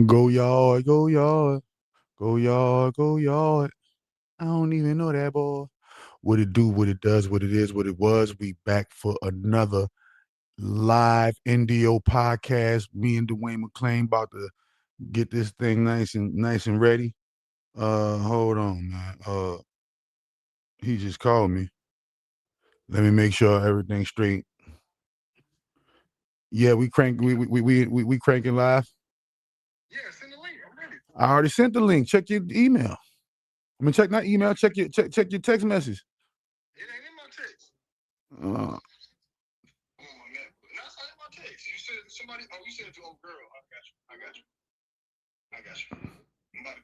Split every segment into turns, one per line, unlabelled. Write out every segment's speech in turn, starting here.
Go yard, go yard, go yard, go yard. I don't even know that boy. What it do, what it does, what it is, what it was. We back for another live NDO podcast. Me and Duane McClain about to get this thing nice and ready. Hold on, man. He just called me. Let me make sure everything's straight. Yeah, we cranking live.
Yeah, send the link. I'm ready.
I already sent the link. Check your email. I mean, check not email. Check your text message.
It ain't in my text.
Uh,
Come on, man. That's not in my text. You said somebody. Oh, you said it to old girl. I got you. I got you. I got you. I'm about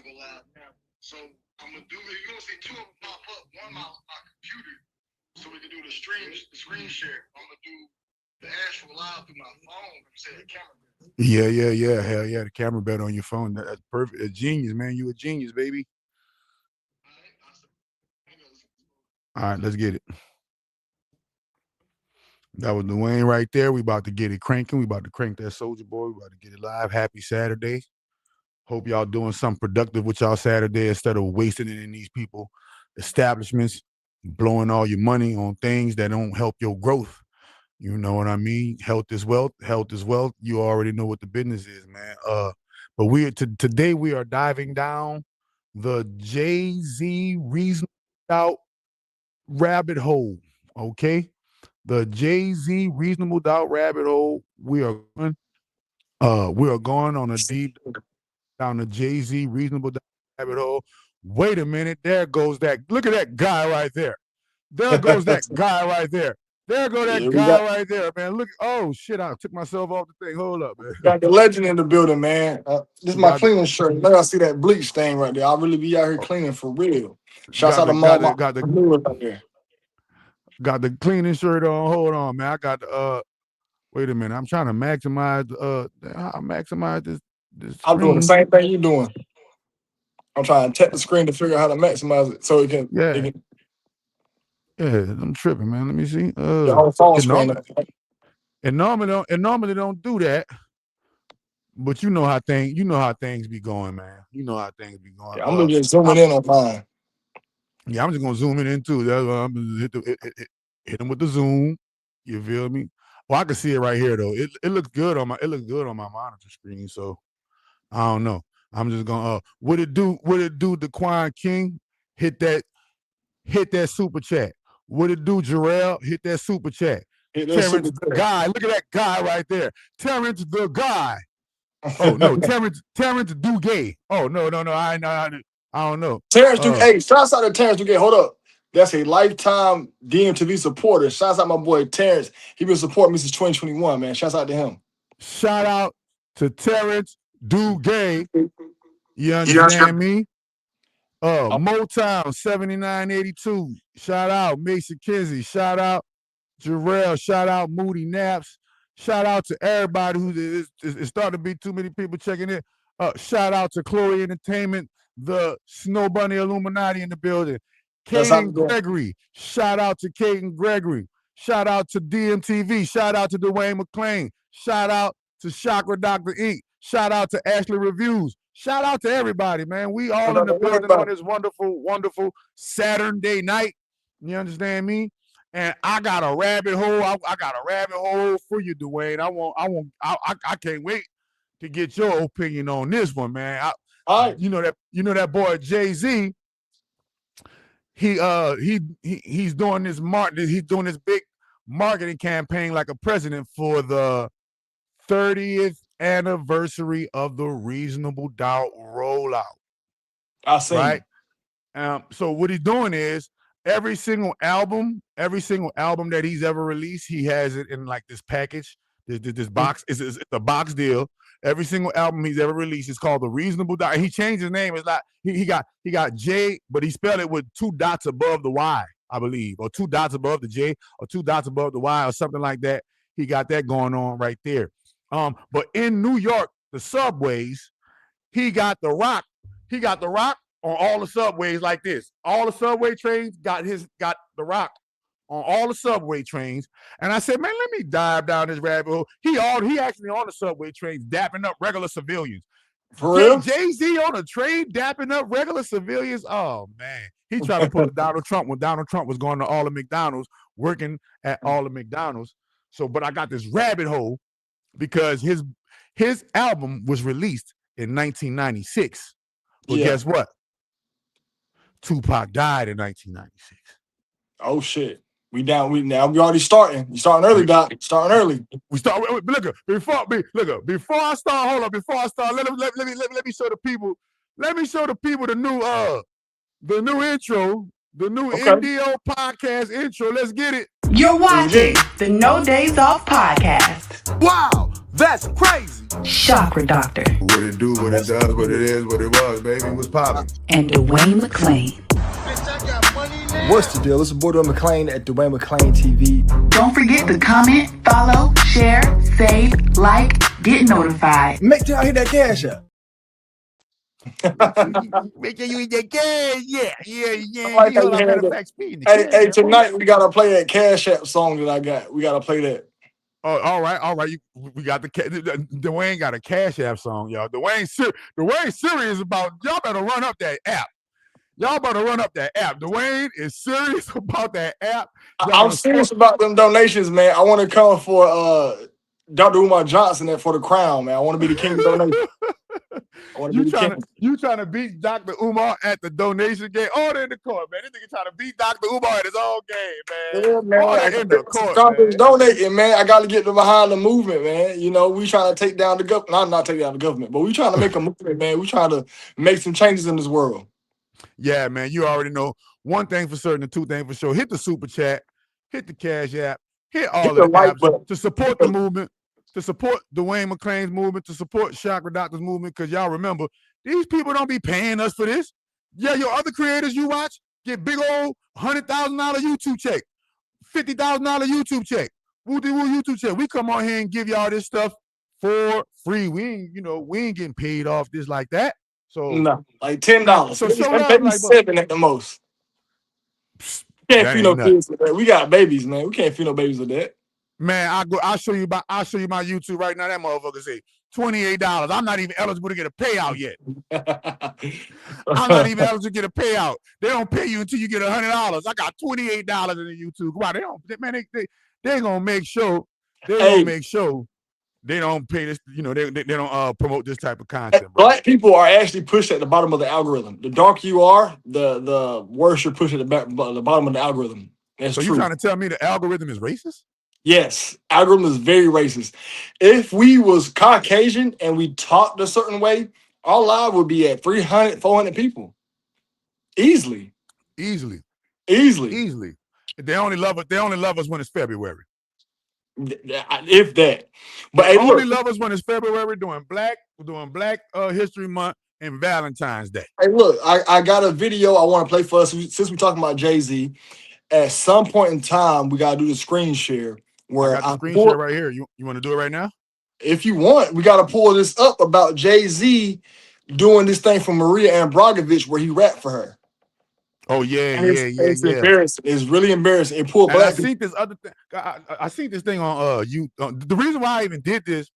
to go live now. So I'm gonna do it. You're gonna see two of them pop up. One my computer, so we can do the screen share. I'm gonna do the actual live through my phone. I'm saying the camera.
yeah. Hell yeah, the camera better on your phone. That's perfect. A genius, man. You a genius, baby.
All right.
All right, let's get it. That was Duane right there. We about to get it cranking. We about to crank that Soldier Boy. We about to get it live. Happy Saturday. Hope y'all doing something productive with y'all Saturday instead of wasting it in these people establishments, blowing all your money on things that don't help your growth. You know what I mean? Health is wealth. Health is wealth. You already know what the business is, man. But today we are diving down the JayZ reasonable doubt rabbit hole. Okay, the JayZ reasonable doubt rabbit hole. We are going on a deep down the JayZ reasonable doubt rabbit hole. Wait a minute, there goes that. Look at that guy right there. There goes that guy right there. There go that
Yeah, we
guy
got
right there, man. Look, oh shit, I took myself off the thing. Hold up, man.
got the legend in the building, man. This is my
got the
cleaning shirt. Now I see that bleach stain right there. I'll really be out here cleaning for real. Shouts
got
out to
the got
my
the got the
entrepreneurs out there.
got the cleaning shirt on. Hold on, man. I got the wait a minute. I'm trying to maximize how I maximize this
I'm doing the
screen.
same thing you're doing. I'm trying to tap the screen to figure out how to maximize it so it
Yeah,
can
yeah, I'm tripping, man. Let me see.
your whole phone
It
screen.
normally it normally don't do that. But you know how things be going, man. You know how things be going.
Yeah, I'm gonna just zooming
I'm
in on mine.
yeah, I'm just gonna zoom in too. That's why I'm gonna hit them with the zoom. You feel me? Well, I can see it right here though. It looks good on my monitor screen. So I don't know. I'm just gonna what it do, Daquan King? Hit that hit that super chat. What it do, Jarrell? Hit that super chat.
Hit that super
Terrence the
clear.
guy. Look at that guy right there. Terrence the guy. Oh no, Terrence Dugay. Oh no. I don't know.
Terrence Duke. Hey, shouts out to Terrence Duke. Hold up. That's a lifetime DMTV supporter. Shouts out my boy Terrence. He been supporting me since 2021, man. Shouts out to him.
Shout out to Terrence Dugay. You
Yeah,
understand me?
I'm
Motown 7982. Shout out Mason Kinsey. Shout out Jarrell. Shout out Moody Naps. Shout out to everybody who it's starting to be too many people checking in. Shout out to Chloe Entertainment, the Snow Bunny Illuminati in the building.
that's how we
Caden
doing.
Gregory. Shout out to Caden Gregory. Shout out to DMTV. Shout out to Duane McClain. Shout out to Chakra Dr. Inc. Shout out to Ashley Reviews. Shout out to everybody, man. We
Shout
all in
out
the
to
building on
everybody.
this wonderful, wonderful Saturday night. You understand me? And I got a rabbit hole. I got a rabbit hole for you, Duane. I can't wait to get your opinion on this one, man.
All right.
You know that boy JayZ. He's doing he's doing this big marketing campaign like a president for the 30th anniversary of the Reasonable Doubt rollout,
I seen
right?
it.
So what he's doing is every single album that he's ever released, he has it in like this package, this box. It's a box deal. Every single album he's ever released is called The Reasonable Doubt. He changed his name. It's like he got J, but he spelled it with two dots above the Y, I believe, or two dots above the J, or two dots above the Y, or something like that. He got that going on right there. But in New York, the subways, he got the rock. He got the rock on all the subways like this. All the subway trains got the rock on all the subway trains. And I said, man, let me dive down this rabbit hole. He actually on the subway trains dapping up regular civilians.
For real?
JayZ on a train dapping up regular civilians. Oh man, he tried to pull a Donald Trump when Donald Trump was going to all the McDonald's, working at all the McDonald's. So, but I got this rabbit hole because his album was released in 1996. But guess what? Tupac died in 1996.
Oh shit. We already starting. You starting early, Doc. Starting early.
We start. Look, before I start. Hold on. Before I start, let me show the people. Let me show the people the new intro, the new NDO podcast intro. Let's get it.
You're watching the No Days Off podcast.
Wow, that's crazy.
Chakra Doctor.
What it do, what it does, what it is, what it was, baby. What's popping?
And Duane McClain.
What's the deal? It's your boy Duane McClain at Duane McClain TV.
Don't forget to comment, follow, share, save, like, get notified.
Make sure y'all hit that cash up.
Make sure you hit that cash. Yeah.
Like hey, tonight we gotta play that Cash App song that I got. We gotta play that.
Oh, all right. We got Duane got a Cash App song, y'all. Duane serious about. Y'all better run up that app. Duane is serious about that app.
I'm serious about them donations, man. I want to come for Dr. Umar Johnson for the crown, man. I want to be the king of donations. You
trying to beat Dr. Umar at the donation game? Order in the court, man. This nigga trying to beat Dr. Umar at his own game, man.
Yeah, man.
Order in the court, man.
Donating, man. I got to get behind the movement, man. You know, we trying to take down the government. Not take down the government, but we trying to make a movement, man. We trying to make some changes in this world.
Yeah, man. You already know one thing for certain and two things for sure. Hit the super chat, hit the Cash App, hit all of the apps to support the movement, to support Duane McClain's movement, to support Chakra Doctor's movement. Because y'all remember, these people don't be paying us for this. Yeah, your other creators you watch get big old $100,000 YouTube check, $50,000 YouTube check, woo YouTube check. We come on here and give y'all this stuff for free. We ain't getting paid off this like that. So
no, like $10.
So show
maybe like $7 at the most. Can't feed no kids with that. We got babies, man. We can't feed no babies with that.
Man, I'll show you my YouTube right now. That motherfucker say $28. I'm not even eligible to get a payout yet. I'm not even eligible to get a payout. They don't pay you until you get $100. I got $28 in the YouTube. Wow, they gonna make sure. They're gonna make sure they don't pay this. You know, they don't promote this type of content. Bro.
Black people are actually pushed at the bottom of the algorithm. The darker you are, the worse you're pushed at the bottom of the algorithm. That's
so
true.
You trying to tell me the algorithm is racist?
Yes, algorithm is very racist. If we was Caucasian and we talked a certain way, our live would be at 300, 400 people. Easily.
They only love us when it's February.
If that. But
they only love us when it's February during Black History Month and Valentine's Day.
Hey, look, I got a video I want to play for us since we're talking about JayZ. At some point in time, we gotta do the screen share. Where
I got the screen share right here. You want to do it right now?
If you want, we got to pull this up about JayZ doing this thing for Maria Ambrogovich where he rapped for her.
Oh yeah,
it's embarrassing. It's really embarrassing. It pulled
I seen this other thing. I seen this thing on the reason why I even did this,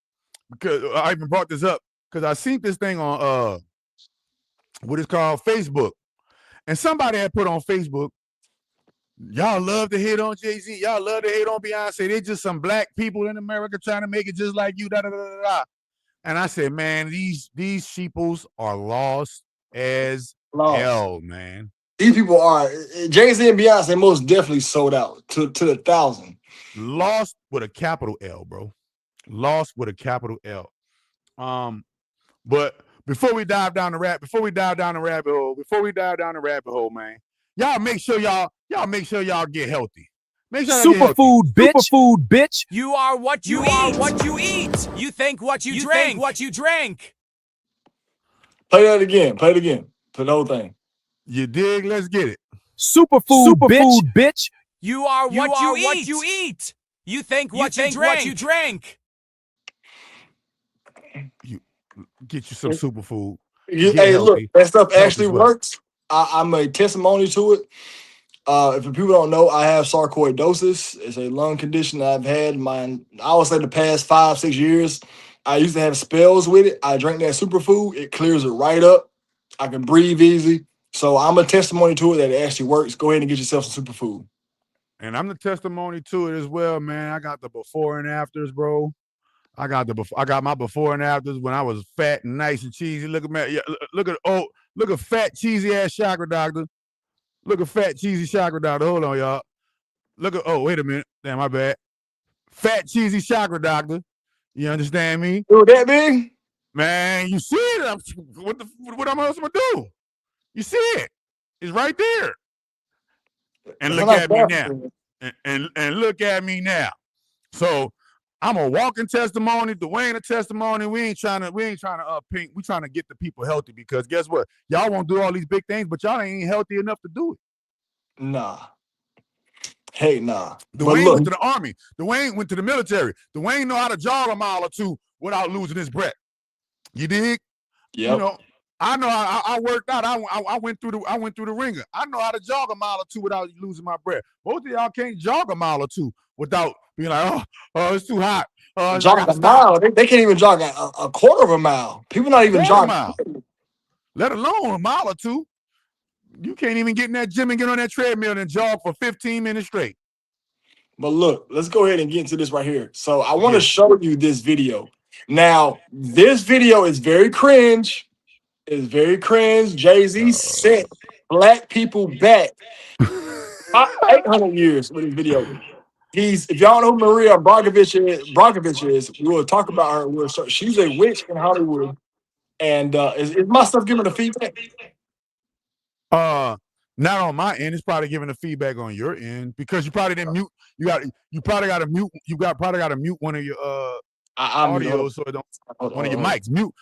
because I even brought this up, because I seen this thing on what is called Facebook, and somebody had put on Facebook, y'all love to hate on JayZ. Y'all love to hate on Beyonce. They just some black people in America trying to make it just like you. Da, da, da, da, da. And I said, man, these sheeples are lost as hell, man.
These people are JayZ and Beyonce most definitely sold out to the 1,000.
Lost with a capital L, bro. Lost with a capital L. But before we dive down the rabbit hole, man. Y'all make sure y'all get healthy. Make sure
Superfood, bitch. You are what you eat. You think what you drink.
Play that again. Play it again. Play the whole thing.
You dig? Let's get it.
Superfood, bitch. You are what you eat. You think what you drink.
You get you some superfood.
Hey, look, that stuff actually works. I'm a testimony to it. If people don't know, I have sarcoidosis. It's a lung condition that I've had I would say the past 5-6 years. I used to have spells with it. I drink that superfood. It clears it right up. I can breathe easy. So I'm a testimony to it that it actually works. Go ahead and get yourself some superfood.
And I'm the testimony to it as well, man. I got the before and afters, bro. I got my before and afters when I was fat and nice and cheesy. Look at fat cheesy ass chakra doctor. Look at fat cheesy chakra doctor. Hold on, y'all. Wait a minute. Damn, my bad. Fat cheesy chakra doctor. You understand me?
You know that big?
Man, you see it. What I'm supposed to do? You see it. It's right there. And look at me now. And look at me now. So I'm a walking testimony. Duane a testimony. We ain't trying to pink. We trying to get the people healthy because guess what? Y'all won't do all these big things, but y'all ain't healthy enough to do it.
Nah. Hey, nah.
Duane went to the army. Duane went to the military. Duane know how to jog a mile or two without losing his breath. You dig?
Yep.
You know, I know I worked out. I went through the ringer. I know how to jog a mile or two without losing my breath. Most of y'all can't jog a mile or two without being like, oh, it's too hot.
Jog a mile. They can't even jog a quarter of a mile. People not even jogging a mile,
let alone a mile or two. You can't even get in that gym and get on that treadmill and jog for 15 minutes straight.
But look, let's go ahead and get into this right here. So I want to show you this video. Now, this video is very cringe. It's very cringe. JayZ sent black people back 800 years with this video. If y'all know who Maria Brockovich is, we will talk about her. She's a witch in Hollywood. And is my stuff giving the feedback?
Not on my end. It's probably giving the feedback on your end because you probably didn't mute. You probably got to mute. Probably got to mute one of your audio so it don't one of your mics. Mute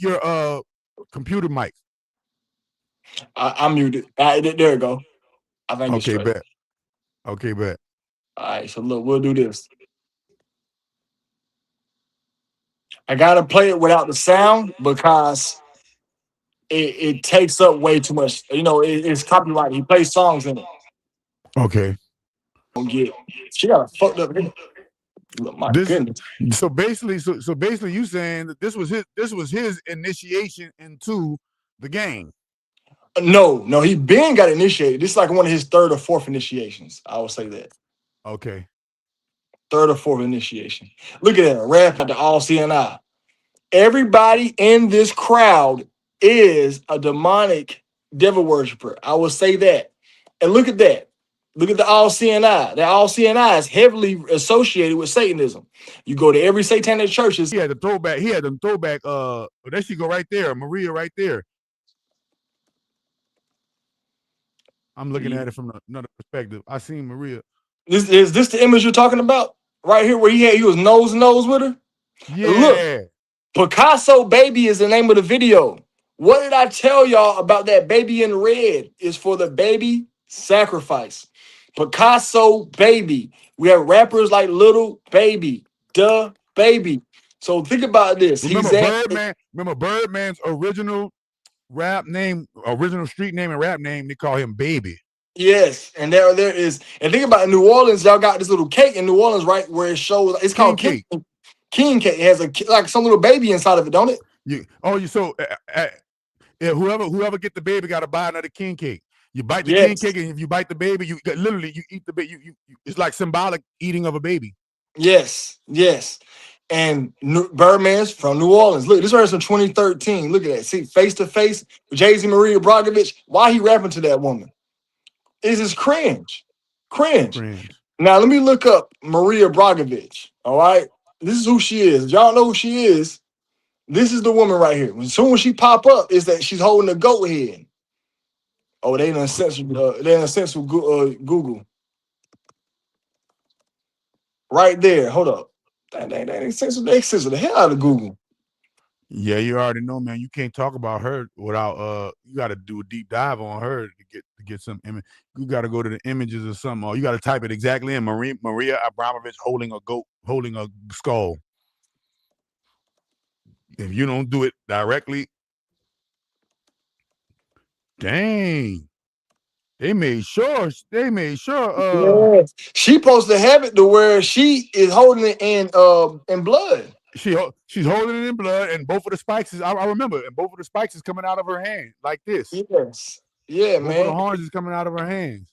your computer mic.
I'm muted. There we go. I think
okay, bet. Okay, bet.
All right, so look, we'll do this. I gotta play it without the sound because it takes up way too much. You know, it's copyrighted. He plays songs in it.
Okay.
Don't get. She got a fucked up head. Look, my goodness.
So basically, you saying that this was his initiation into the game.
No, he been got initiated. This is like one of his third or fourth initiations. I would say that.
Okay.
Third or fourth initiation. Look at that rap at the all CNI. Everybody in this crowd is a demonic devil worshiper. I will say that. And look at that. Look at the all CNI. The all CNI is heavily associated with Satanism. You go to every satanic churches.
He had the throwback. There she go right there. Maria right there. I'm looking at it from another perspective. I seen Maria.
Is this the image you're talking about? Right here where he was nose to nose with her?
Yeah.
Look, Picasso Baby is the name of the video. What did I tell y'all about that baby in red? Is for the baby sacrifice. Picasso Baby. We have rappers like Little Baby, Duh Baby. So think about this.
Remember Birdman's original street name and rap name, they call him Baby.
Yes, and there is, and think about New Orleans, y'all got this little cake in New Orleans, right? Where it shows it's called King Cake. It has like some little baby inside of it, don't it?
Whoever get the baby got to buy another king cake. You bite the king cake, and if you bite the baby, you eat the baby. It's like symbolic eating of a baby.
Yes. And Birdman's from New Orleans. Look, this was from 2013. Look at that. See, face to face with JayZ Maria Brockovich. Why he rapping to that woman? This is cringe. Now let me look up Maria Brockovich. All right, this is who she is. If y'all know who she is, this is the woman right here. As soon as she pop up, is that she's holding a goat head. Oh, they done censored. Google. Right there. Hold up. They censored the hell out of Google.
Yeah, you already know, man. You can't talk about her without you got to do a deep dive on her to get some image. You got to go to the images or something, or you got to type it exactly in. Maria Abramovich holding a goat, holding a skull. If you don't do it directly, dang, They made sure.
Yes. She supposed to have it to where she is holding it in blood.
She's holding it in blood, and both of the spikes is. I remember, and both of the spikes is coming out of her hand like this.
Yes. Yeah,
Both of the
man.
horns is coming out of her hands.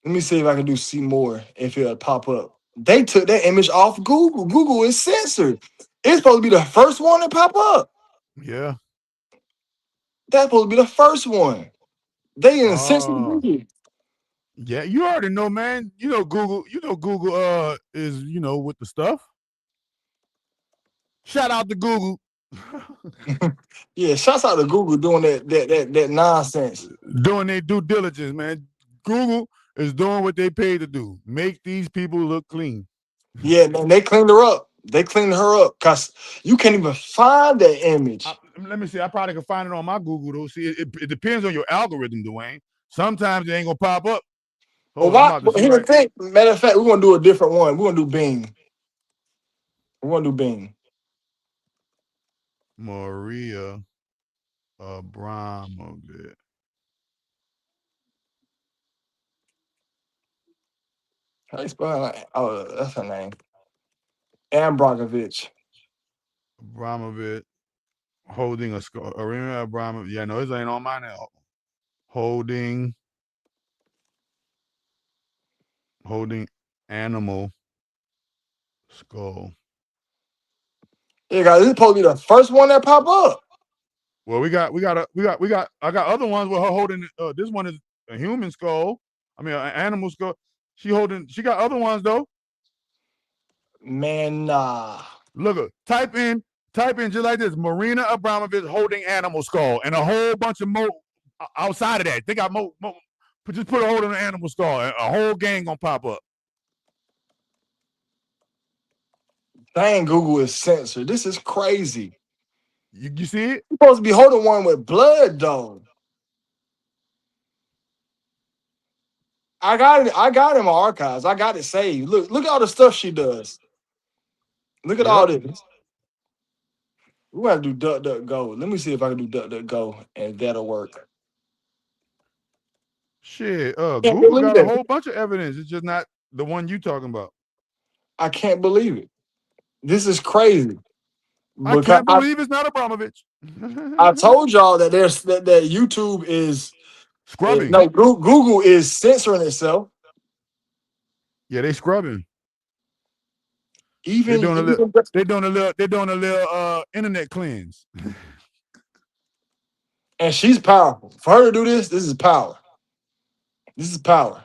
Let me see if I can do see more if it'll pop up. They took that image off Google. Google is censored. It's supposed to be the first one to pop up.
Yeah.
That's supposed to be the first one. They didn't censor
Oh.
Google.
Yeah, you already know, man. You know Google. Is with the stuff. Shout out to Google.
Yeah, shouts out to Google doing that nonsense.
Doing their due diligence, man. Google is doing what they paid to do. Make these people look clean.
Yeah, man, they cleaned her up. They cleaned her up because you can't even find that image.
Let me see. I probably can find it on my Google though. See, it depends on your algorithm, Duane. Sometimes it ain't gonna pop up.
Well, why? Here's the thing. Matter of fact, we're gonna do a different one. We're gonna do Bing. We're gonna do Bing.
Maria Abramovich.
How you spell it? Oh, that's her name. Abramovich.
Abramovich holding a skull. Arena Abramovich. Yeah, no, this ain't on mine now. Holding animal skull.
Yeah, guys, this is supposed to be the first one that pop up.
Well, I got other ones with her holding. This one is a human skull. I mean, an animal skull. She got other ones though.
Man, nah.
Look, type in just like this: Marina Abramovich holding animal skull, and a whole bunch of more outside of that. They got more. Just put a hold on an animal skull, and a whole gang gonna pop up.
Dang, Google is censored. This is crazy.
You see it?
You're supposed to be holding one with blood, though. I got it in my archives. I got it saved. Look at all the stuff she does. Look at all this. We gotta do DuckDuckGo. Let me see if I can do DuckDuckGo and that'll work.
Shit, Google got a whole bunch of evidence. It's just not the one you talking about.
I can't believe it. This is crazy.
I can't believe it's not Abramovich.
I told y'all that that YouTube is
scrubbing.
No, Google is censoring itself.
Yeah, they scrubbing.
They're
doing a little internet cleanse.
And she's powerful. For her to do this is power. This is power.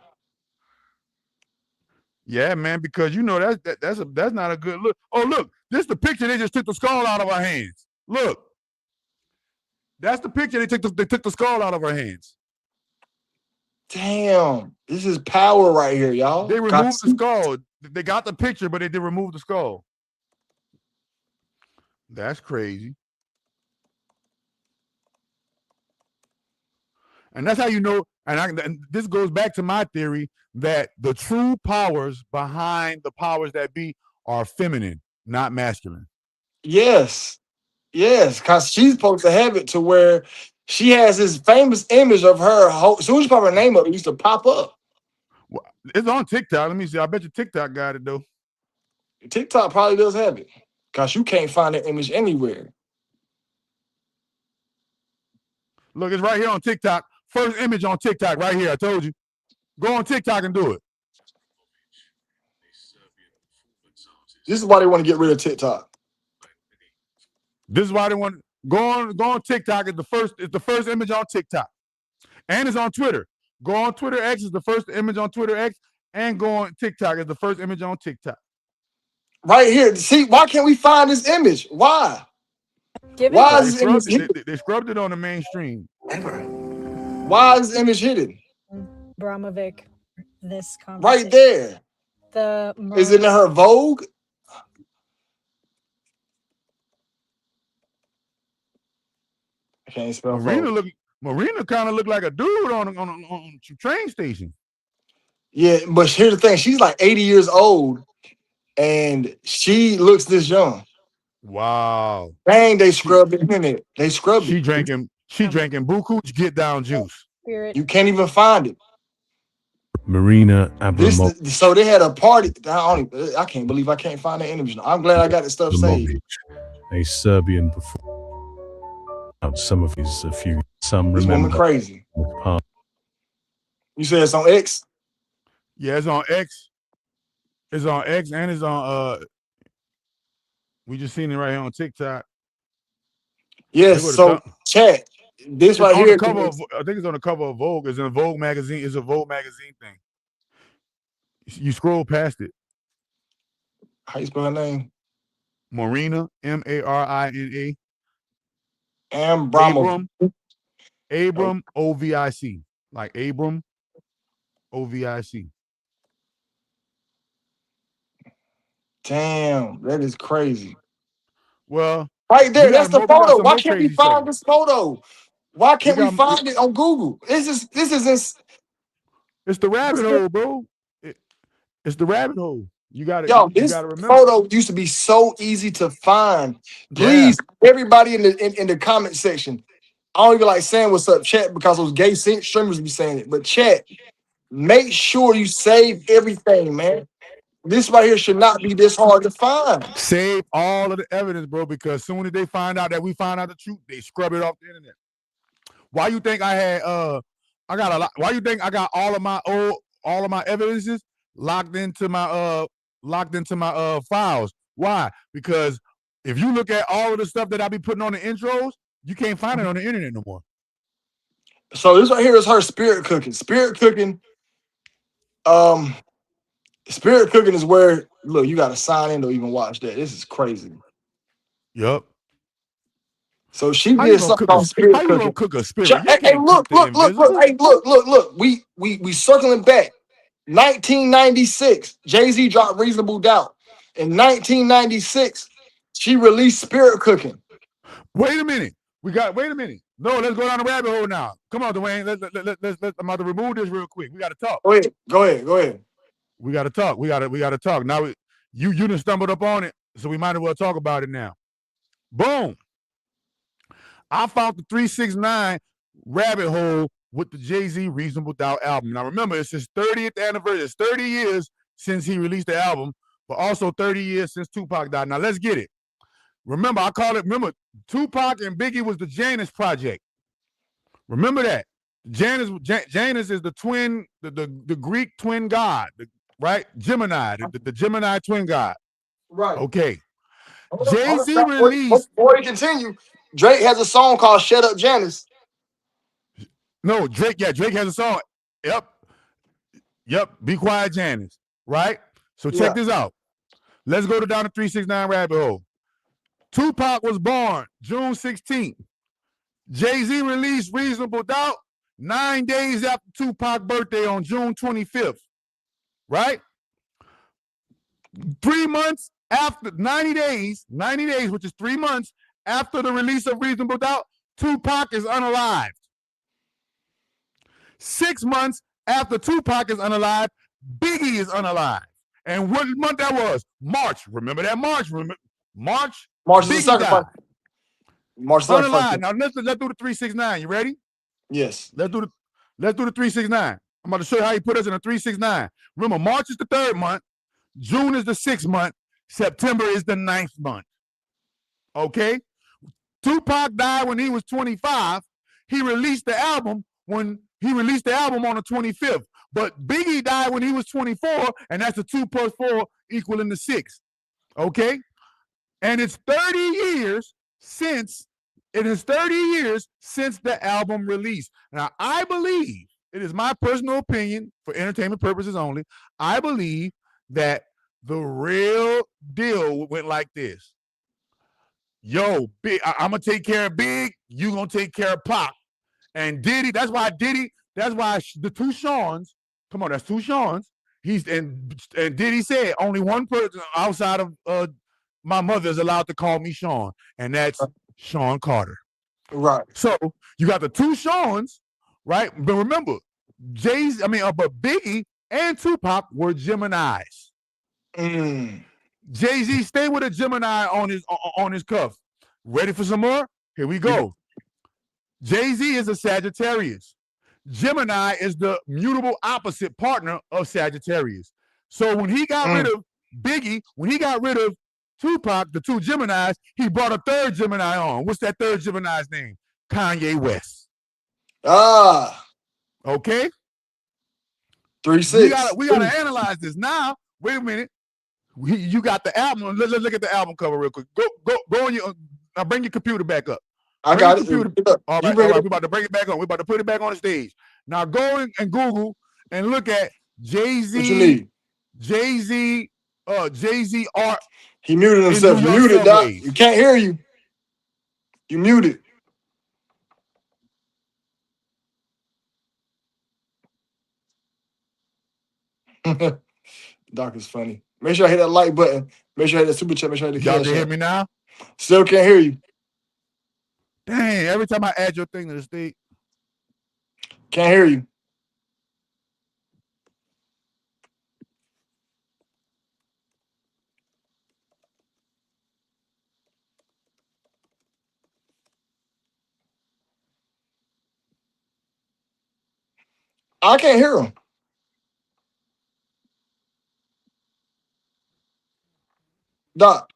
Yeah, man, because that's not a good look. Oh, look, this is the picture. They just took the skull out of our hands. Look, that's the picture. They took the skull out of our hands.
Damn, this is power right here, y'all.
They removed the skull. They got the picture, but they did remove the skull. That's crazy. And that's how you know. And this goes back to my theory that the true powers behind the powers that be are feminine, not masculine.
Yes, because she's supposed to have it to where she has this famous image of her. As soon as you pop her name up, it used to pop up.
Well, it's on TikTok. Let me see. I bet you TikTok got it though.
TikTok probably does have it because you can't find that image anywhere.
Look, it's right here on TikTok. First image on TikTok right here. I told you. Go on TikTok and do it.
This is why they want to get rid of TikTok.
This is why they want go on TikTok. It's the first image on TikTok. And it's on Twitter. Go on Twitter X, is the first image on Twitter X, and go on TikTok, is the first image on TikTok.
Right here. See, why can't we find this image? Why?
Why is this image hidden? They scrubbed it on the mainstream.
Why is this image hidden?
Abramovich, this conversation.
Right there. Is it in her Vogue? I can't spell
Marina kind of looked like a dude on a train station.
Yeah, but here's the thing: she's like 80 years old, and she looks this young.
Wow!
Dang, they scrubbed it in it. They scrubbed
it. She
drinking
Buku get down juice.
You can't even find it.
Marina Abramovich.
So they had a party. I can't believe I can't find that interview. I'm glad I got the stuff saved.
A Serbian performer. Some of his some
This
remember
woman crazy. You said it's on X?
Yeah, it's on X. It's on X and it's on we just seen it right here on TikTok.
Yes, so chat. This
it's
right
on
here.
The cover of, I think it's on the cover of Vogue. It's in a Vogue magazine. It's a Vogue magazine thing. You scroll past it.
How you spell her name?
Marina, Marina. Abram, Ovic. Like Abram, Ovic.
Damn, that is crazy.
Well,
right there, that's the photo. Why can't we find this photo? Why can't we find it on Google? This is
It's the rabbit hole, bro. It's the rabbit hole. You got it.
Yo, this photo used to be so easy to find. Please, everybody in the comment section. I don't even like saying what's up, chat, because those gay streamers be saying it. But chat, make sure you save everything, man. This right here should not be this hard to find.
Save all of the evidence, bro, because soon as they find out that we find out the truth, they scrub it off the internet. Why you think I had I got a lot? Why you think I got all of my evidences locked into my files? Why? Because if you look at all of the stuff that I be putting on the intros, you can't find it on the internet no more.
So this right here is her spirit cooking. Spirit cooking is where, look, you got to sign in to even watch that. This is crazy.
Yep.
So she did something on spirit cooking. How you gonna cook a spirit? Hey, look. Hey, look. We circling back. 1996, JayZ dropped Reasonable Doubt. In 1996, she released Spirit Cooking.
Wait a minute. Wait a minute. No, let's go down the rabbit hole now. Come on, Duane. Let's I'm about to remove this real quick. We got to talk.
Go ahead.
We got to talk. We got to talk. Now you done stumbled up on it, so we might as well talk about it now. Boom. I found the 369 rabbit hole with the JayZ Reasonable Doubt album. Now remember, it's his 30th anniversary. It's 30 years since he released the album, but also 30 years since Tupac died. Now let's get it. Remember, Tupac and Biggie was the Janus Project. Remember that. Janus is the twin, the Greek twin god, right? Gemini, the Gemini twin god.
Right.
Okay. JayZ released.
Before we continue, Drake has a song called "Shut Up, Janus."
No, Drake has a song. Yep. Be quiet, Janus. Right? So check this out. Let's go down the 369 rabbit hole. Tupac was born June 16th. JayZ released Reasonable Doubt 9 days after Tupac's birthday on June 25th. Right? 3 months after 90 days, which is 3 months after the release of Reasonable Doubt, Tupac is unalived. 6 months after Tupac is unalived, Biggie is unalived. And what month that was? March. Remember that March? March
is the second. March is
unalived. Now let's do the 369. You ready?
Yes.
Let's do the 369. I'm about to show you how you put us in a 369. Remember, March is the 3rd month, June is the 6th month, September is the 9th month. Okay? Tupac died when he was 25. He released the album on the 25th. But Biggie died when he was 24, and that's a 2 + 4 equaling the 6. Okay? And it's 30 years since the album release. Now, I believe, it is my personal opinion, for entertainment purposes only, I believe that the real deal went like this. Yo, Big, I'm going to take care of Big, you going to take care of Pac. And Diddy, that's why the two Seans, come on, that's two Seans. And Diddy said only one person outside of my mother is allowed to call me Sean, and that's Sean Carter.
Right.
So you got the two Seans, right? But remember, but Biggie and Tupac were Geminis. JayZ stay with a Gemini on his cuff. Ready for some more? Here we go. JayZ is a Sagittarius. Gemini is the mutable opposite partner of Sagittarius. So when he got rid of Biggie, when he got rid of Tupac, the two Geminis, he brought a third Gemini on. What's that third Gemini's name? Kanye West. Okay?
3-6.
We gotta analyze this. Now, wait a minute. You got the album. Let's look at the album cover real quick. Go on your. Now bring your computer back up.
I got it.
All right. We're about to bring it back on. We're about to put it back on the stage. Now go and Google and look at JayZ.
What you need?
JayZ art.
He muted himself. You muted, Doc. You can't hear you. You muted. Doc is funny. Make sure I hit that like button. Make sure I hit that super chat. Make sure I hit the
Y'all can hear me now?
Still can't hear you.
Dang, every time I add your thing to the stage.
Can't hear you. I can't hear him. Doc.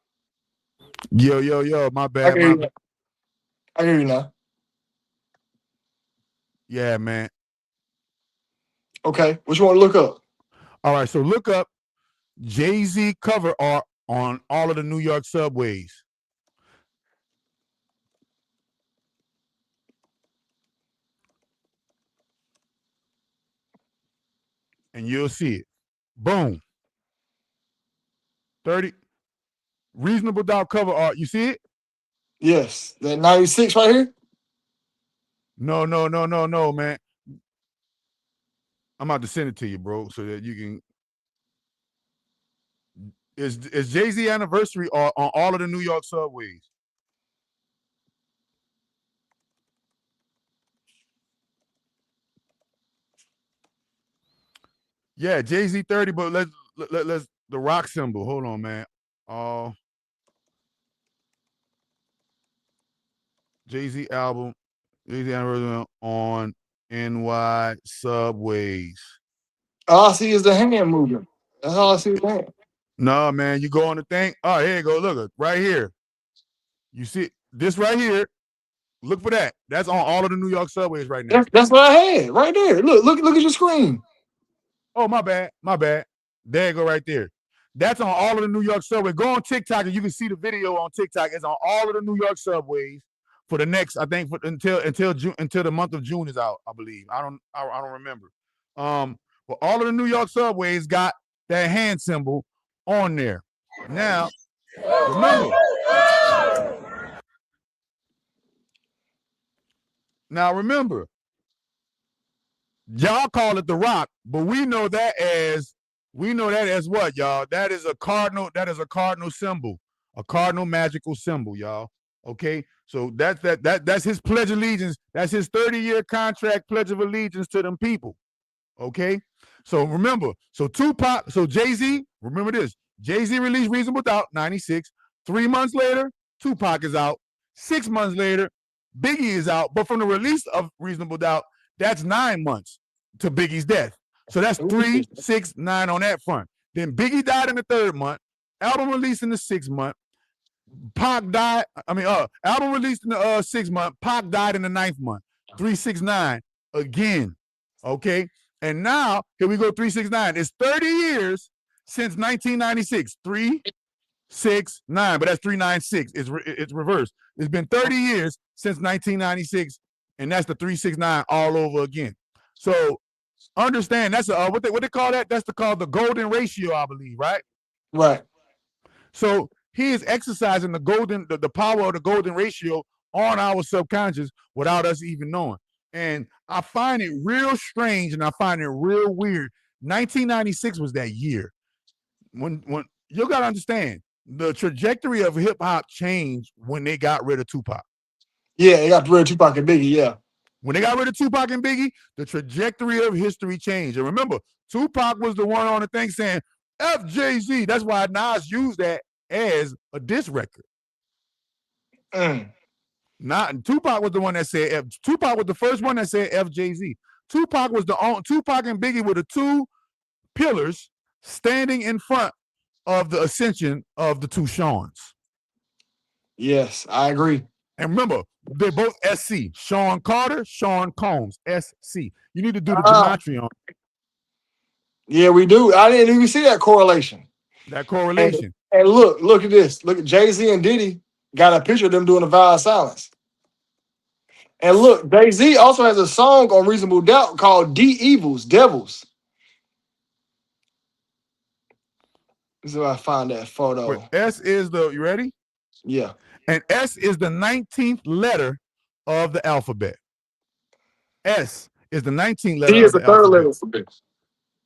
Yo, my bad.
I hear you now.
Yeah, man.
Okay, what you want to look up?
All right, so look up JayZ cover art on all of the New York subways. And you'll see it. Boom. 30. Reasonable Doubt cover art. You see it?
Yes. That 96 right here?
No, man. I'm about to send it to you, bro, so that you can. It's JayZ anniversary art on all of the New York subways. Yeah, JayZ 30, but let's the rock symbol. Hold on, man. JayZ album, JayZ anniversary on NY subways.
All I see is the hand moving. That's all I see is the hand.
No, man, you go on the thing. Oh, here you go. Look, right here. You see this right here. Look for that. That's on all of the New York subways right now.
That's what I had right there. Look at your screen.
Oh, my bad. There you go right there. That's on all of the New York subways. Go on TikTok and you can see the video on TikTok. It's on all of the New York subways for the next, I think, until June, until the month of June is out, I believe. I don't remember. But all of the New York subways got that hand symbol on there. Now, remember, y'all call it the rock, but we know that as what, y'all? That is a cardinal symbol, a cardinal magical symbol, y'all. Okay, so that's his pledge of allegiance. That's his 30-year contract pledge of allegiance to them people. Okay, so remember, JayZ, remember this. JayZ released Reasonable Doubt, 96. 3 months later, Tupac is out. 6 months later, Biggie is out. But from the release of Reasonable Doubt, that's 9 months to Biggie's death. So that's 3, 6, 9 on that front. Then Biggie died in the 3rd month. Album released in the 6th month. Pac died. Album released in the 6th month. Pac died in the 9th month. 3, 6, 9 again. Okay. And now, here we go, 3, 6, 9. It's 30 years since 1996. 3, 6, 9. But that's 3, 9, 6. It's reversed. It's been 30 years since 1996, and that's the 3, 6, 9 all over again. So understand that's what they call that? That's called the golden ratio, I believe, right?
Right.
So he is exercising the power of the golden ratio on our subconscious without us even knowing. And I find it real strange and I find it real weird. 1996 was that year. When you gotta understand, the trajectory of hip hop changed when they got rid of Tupac.
Yeah, they got rid of Tupac and Biggie, yeah.
When they got rid of Tupac and Biggie, the trajectory of history changed. And remember, Tupac was the one on the thing saying, F JayZ. That's why Nas used that as a diss record. Tupac was the one that said Tupac was the first one that said F JayZ. Tupac was Tupac and Biggie were the two pillars standing in front of the ascension of the two Seans.
Yes, I agree.
And remember, they're both SC. Sean Carter, Sean Combs, SC. You need to do the gematria on
Yeah, we do. I didn't even see that correlation.
that correlation.
And look at this. Look at JayZ and Diddy got a picture of them doing a vow of silence. And look, JayZ also has a song on Reasonable Doubt called Devils. This is where I find that photo.
But S is you ready?
Yeah.
And S is the 19th letter of the alphabet. S is the 19th letter.
He is the third letter for this.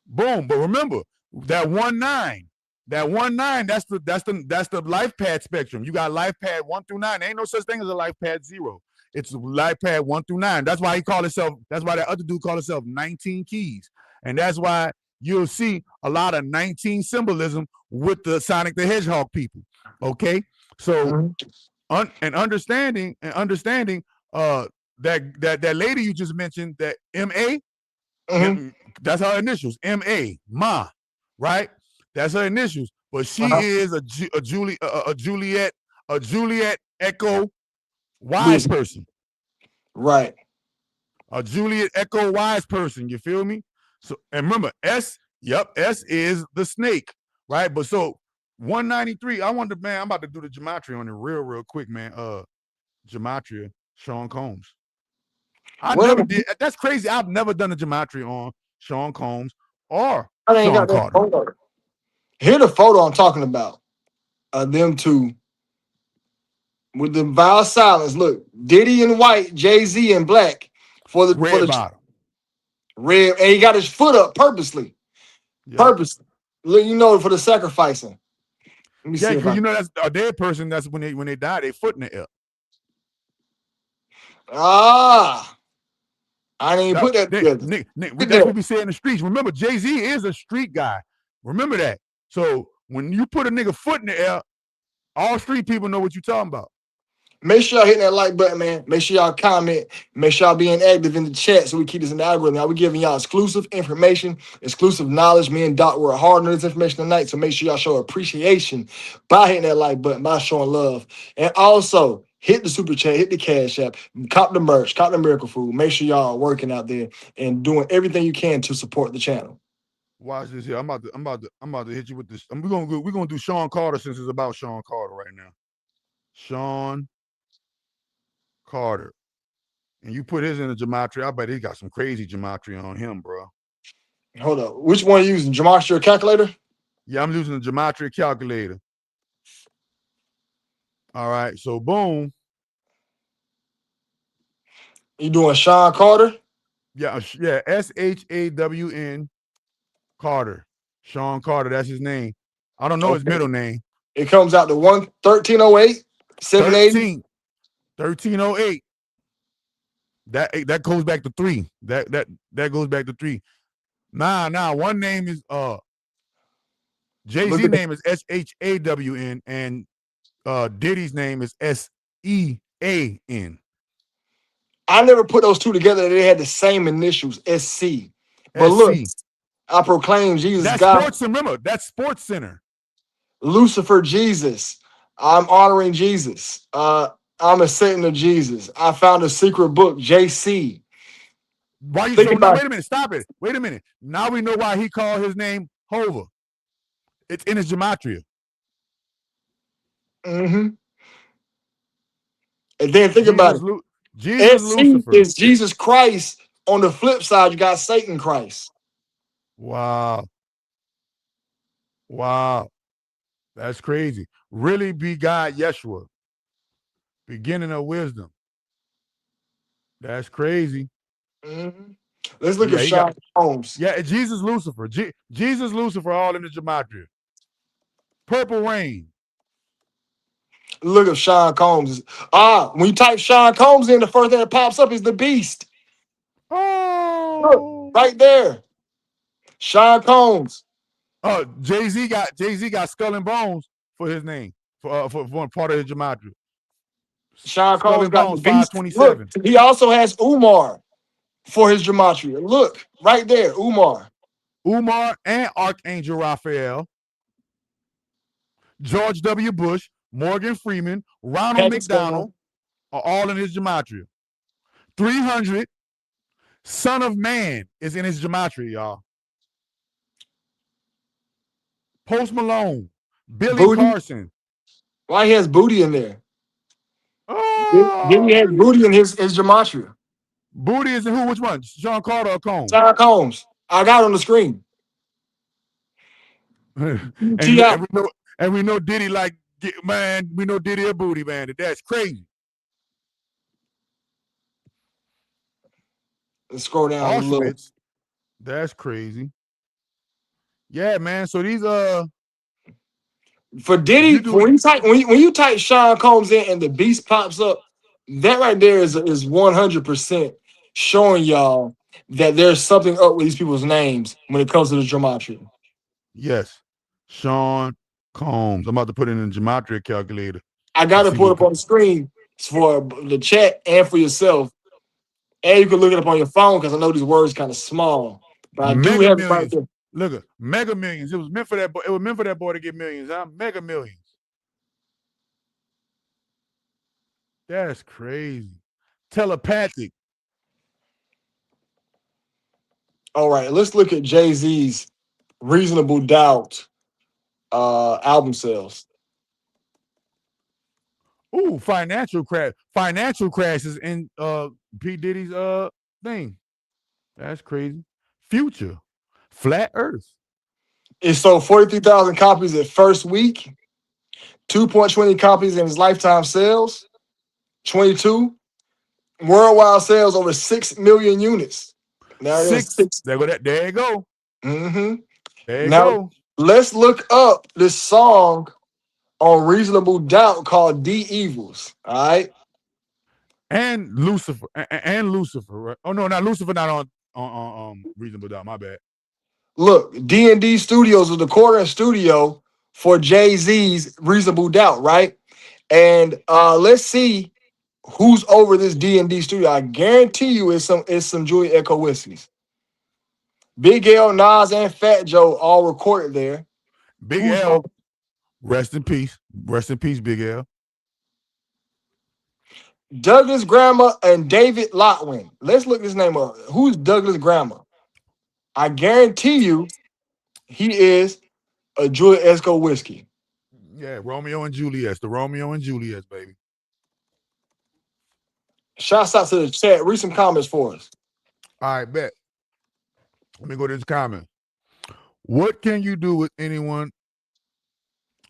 Boom. But remember, that 1-9, that's the life pad spectrum. You got life pad 1 through 9. There ain't no such thing as a life pad 0. It's life pad 1 through 9. That's why that's why that other dude called himself 19 keys. And that's why you'll see a lot of 19 symbolism with the Sonic the Hedgehog people. Okay. So understanding that lady you just mentioned, that MA, that's her initials, Ma, right? That's her initials. But she is a Juliet Echo wise person.
Right.
A Juliet Echo wise person. You feel me? So, and remember, S is the snake, right? But so 193, I wonder, man, I'm about to do the gematria on it real quick, man. Gematria, Sean Combs. I never did. That's crazy. I've never done a gematria on Sean Combs or Sean Carter.
Here's the photo I'm talking about. Them two with the vow of silence. Look, Diddy in white, JayZ in black for the
bottom.
Red, and he got his foot up purposely. Yep. Purposely. Look, for the sacrificing.
Yeah, because that's a dead person. That's when they die, they foot in the air.
I didn't even put that together.
That's what we say in the streets. Remember, JayZ is a street guy. Remember that. So when you put a nigga foot in the air, all street people know what you're talking about.
Make sure y'all hit that like button, man. Make sure y'all comment. Make sure y'all being active in the chat so we keep this in the algorithm. Now, we're giving y'all exclusive information, exclusive knowledge. Me and Doc were hard on this information tonight, so make sure y'all show appreciation by hitting that like button, by showing love. And also, hit the super chat, hit the cash app, cop the merch, cop the miracle food. Make sure y'all are working out there and doing everything you can to support the channel.
Watch this here. I'm about to hit you with this. We're gonna do Sean Carter since it's about Sean Carter right now. Sean Carter. And you put his in the gematria. I bet he got some crazy gematria on him, bro.
Hold up. Which one are you using? Gematria calculator?
Yeah, I'm using the gematria calculator. All right. So boom.
You doing Sean Carter?
Yeah, SHAWN Carter. Sean Carter, that's his name. I don't know his middle name.
It comes out to 1308, 780.
1308. That goes back to 3. That goes back to 3. Nah. One name is JayZ name is SHAWN and Diddy's name is SEAN.
I never put those two together. They had the same initials, SC. But look, I proclaim Jesus
that's
God.
Sports, remember, that's Sports Center.
Lucifer Jesus. I'm honoring Jesus. I'm a saint of Jesus. I found a secret book, JC.
Why you so now, wait a minute, stop it. Wait a minute. Now we know why he called his name Hova. It's in his gematria.
And then think about it.
Jesus Lucifer
is Jesus Christ. On the flip side, you got Satan Christ.
Wow. That's crazy. Really be God Yeshua. Beginning of wisdom. That's crazy.
Let's look at Sean Combs.
Yeah, Jesus Lucifer. Jesus Lucifer all in the gematria. Purple Rain.
Look at Sean Combs. When you type Sean Combs in, the first thing that pops up is the Beast.
Oh,
look, right there. Sean Combs.
JayZ got Skull and Bones for his name for part of his gematria.
Sean Combs got the Beast.
527.
Look, he also has Umar. for his gematria. Look, right there, Umar.
Umar and Archangel Raphael, George W. Bush, Morgan Freeman, Ronald McDonald are all in his gematria. 300, Son of Man is in his gematria, y'all. Post Malone, Billy
Booty.
Carson.
Why he has booty in there? Then he
Oh,
had booty in his gematria.
Booty is in who? Which one? Sean Carter or Combs?
Sean Combs. I got it on the screen.
and we know Diddy like, man, we know Diddy a booty man. That's crazy.
Let's scroll down a little.
That's crazy. Yeah, man. So these
for Diddy, when you type Sean Combs in and the beast pops up, that right there is 100% showing y'all that there's something up with these people's names when it comes to the gematria.
Yes, Sean Combs. I'm about to put it in the gematria calculator.
I got to put it up on the screen for the chat and for yourself. And you can look it up on your phone because I know these words kind of small. But I do have it right there.
Look at Mega Millions. It was meant for that boy. It was meant for that boy to get millions. Huh? Mega Millions. That's crazy. Telepathic.
All right, let's look at JayZ's Reasonable Doubt album sales.
Ooh, financial crash. Financial crashes in P. Diddy's thing. That's crazy. Future. Flat Earth.
It sold 43,000 copies at first week, 2.20 copies in his lifetime sales, 22. Worldwide sales over 6 million units. Now
six. There you go.
Mm-hmm.
There you go.
Let's look up this song on Reasonable Doubt called D Evils. All right.
And Lucifer. And Lucifer, right? Oh no, not Lucifer, not on Reasonable Doubt. My bad.
Look, D&D Studios is the recording studio for JayZ's Reasonable Doubt, right? And let's see who's over this D&D studio. I guarantee you it's some Julie Echo Whiskies. Big L, Nas, and Fat Joe all recorded there.
Big L, rest in peace. Rest in peace, Big L.
Douglas Grammar and David Lotwin. Let's look this name up. Who's Douglas Grammar? I guarantee you he is a Julie Echo Whiskey.
Yeah, Romeo and Juliet. The Romeo and Juliet, baby.
Shouts out to the chat. Read some comments for us.
All right, bet. Let me go to this comment. What can you do with anyone?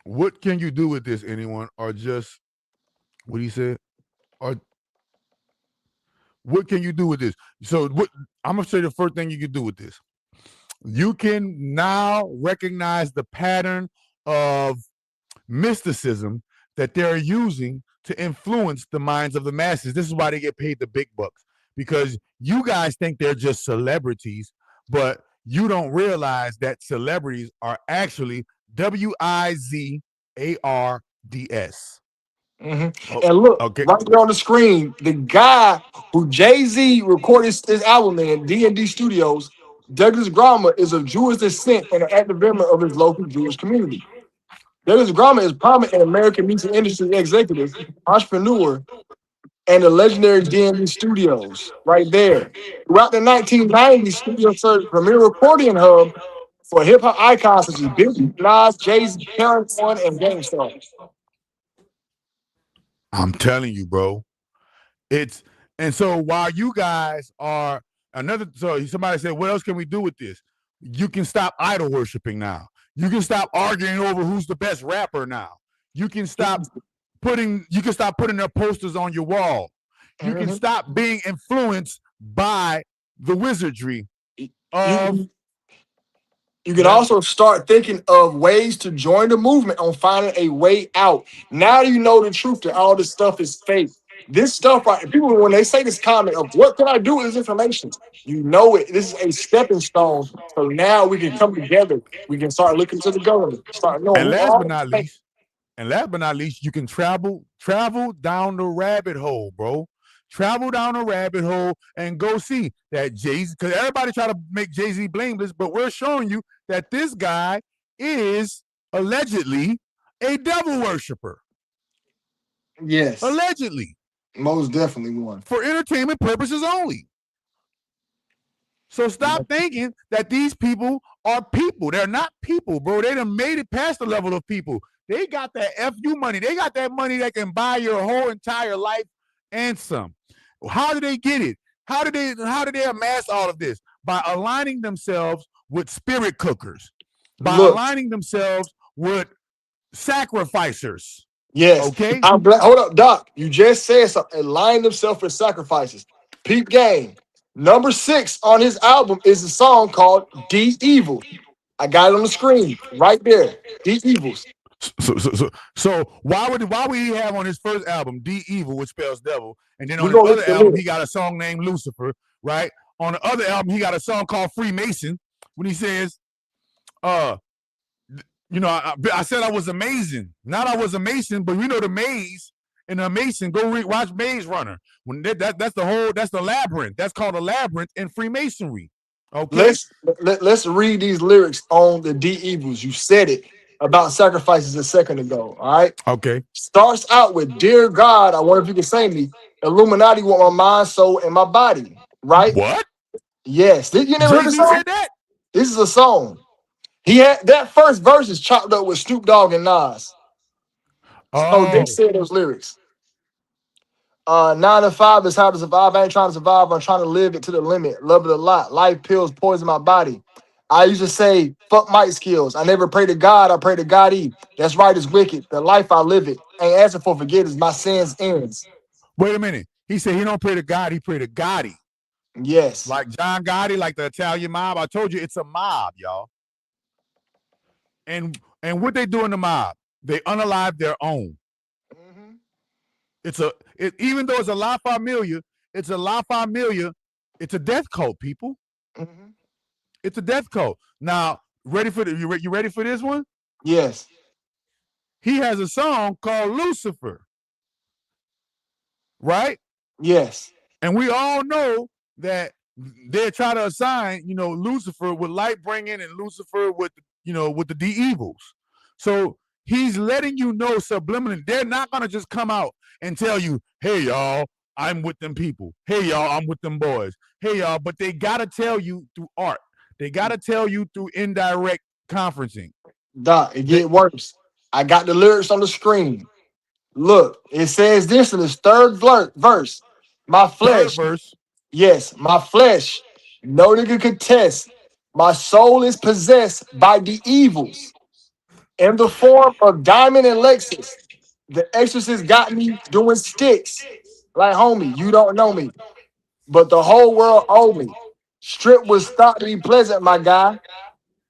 What can you do with this, anyone? Or just, what he said? Or what can you do with this? So what I'm going to say the first thing you can do with this. You can now recognize the pattern of mysticism that they're using to influence the minds of the masses. This is why they get paid the big bucks, because you guys think they're just celebrities, but you don't realize that celebrities are actually WIZARDS.
Mm-hmm. And look, right there on the screen, the guy who JayZ recorded this album in D&D Studios, Douglas Grammar, is of Jewish descent and an active member of his local Jewish community. Douglas Grammar is prominent American music industry executive, entrepreneur, and the legendary D&D Studios, right there. Throughout the 1990s, Studio served the premier recording hub for hip-hop icons such as Biggie, Nas, JayZ, Karen One, and Gang Starr.
I'm telling you, bro. And so while you guys are so somebody said, what else can we do with this? You can stop idol worshiping now. You can stop arguing over who's the best rapper now. You can stop putting their posters on your wall. You can stop being influenced by the wizardry of.
You can also start thinking of ways to join the movement on finding a way out. Now you know the truth that all this stuff is fake. This stuff, right? People, when they say this comment of what can I do with this information, you know it. This is a stepping stone. So now we can come together. We can start looking to the government. Start knowing.
And last but not least, you can travel down the rabbit hole, bro. travel down a rabbit hole and go see that JayZ, because everybody try to make JayZ blameless, but we're showing you that this guy is allegedly a devil worshiper.
Yes.
Allegedly.
Most definitely one.
For entertainment purposes only. So stop thinking that these people are people. They're not people, bro. They done made it past the level of people. They got that FU money. They got that money that can buy your whole entire life and some. How did they get it? How did they amass all of this? By aligning themselves with spirit cookers. By aligning themselves with sacrificers.
Yes.
Okay.
Hold up, Doc. You just said something. Align themselves with sacrifices. Peep game. Number 6 on his album is a song called D Evil. I got it on the screen right there. D Evils.
So why would he have on his first album D Evil, which spells devil, and then on his other album he got a song named Lucifer, right? On the other album he got a song called Freemason when he says, I said I was amazing. Not I was a Mason, but the maze in a Mason. Go watch Maze Runner. When that's the labyrinth. That's called a labyrinth in Freemasonry. Okay.
Let's read these lyrics on the D Evils. You said it about sacrifices a second ago. All right.
Okay.
Starts out with, "Dear God, I wonder if you can save me. Illuminati want my mind, soul, and my body." Right?
What?
Yes. You never heard the song?
Said that?
This is a song. He had that first verse is chopped up with Snoop Dogg and Nas. So they said those lyrics. 9 to 5 is how to survive. I ain't trying to survive. I'm trying to live it to the limit. Love it a lot. Life pills poison my body. I used to say, fuck mic skills. I never pray to God. I pray to God E. That's right, it's wicked. The life I live it. Ain't asking for forgiveness. My sins ends.
Wait a minute. He said he don't pray to God. He pray to Gotti.
Yes.
Like John Gotti, like the Italian mob. I told you it's a mob, y'all. And what they do in the mob, they unalive their own. Even though it's a La Familia, it's a death cult, people. It's a death cult. Now, you ready for this one?
Yes.
He has a song called Lucifer. Right?
Yes.
And we all know that they're trying to assign, Lucifer with light bringing and Lucifer with the D Evils. So he's letting you know subliminally. They're not gonna just come out and tell you, "Hey y'all, I'm with them people. Hey y'all, I'm with them boys. Hey y'all," but they gotta tell you through art. They gotta tell you through indirect conferencing.
Doc, it get worse. I got the lyrics on the screen. Look, it says this in his third verse. My flesh. Yes, my flesh. No nigga could test. My soul is possessed by the evils. In the form of Diamond and Lexus. The exorcist got me doing sticks. Like, homie, you don't know me. But the whole world owe me. Strip was thought to be pleasant, my guy.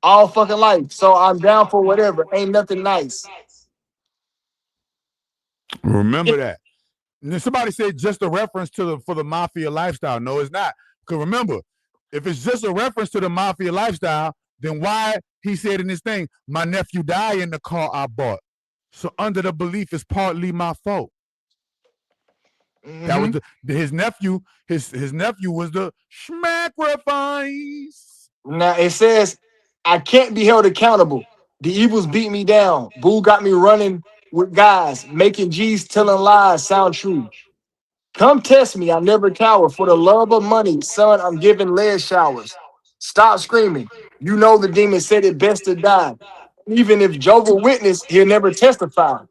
All fucking life. So I'm down for whatever. Ain't nothing nice.
Remember that. And then somebody said just a reference for the mafia lifestyle. No, it's not. Because remember, if it's just a reference to the mafia lifestyle, then why he said in this thing, my nephew died in the car I bought. So under the belief it's partly my fault. That was his nephew. His nephew was the sacrifice.
Now it says I can't be held accountable. The evils beat me down. Boo got me running with guys, making G's telling lies sound true. Come test me, I never cower. For the love of money, son, I'm giving lead showers. Stop screaming. You know the demon said it best to die. Even if Jehovah Witness, he'll never testify.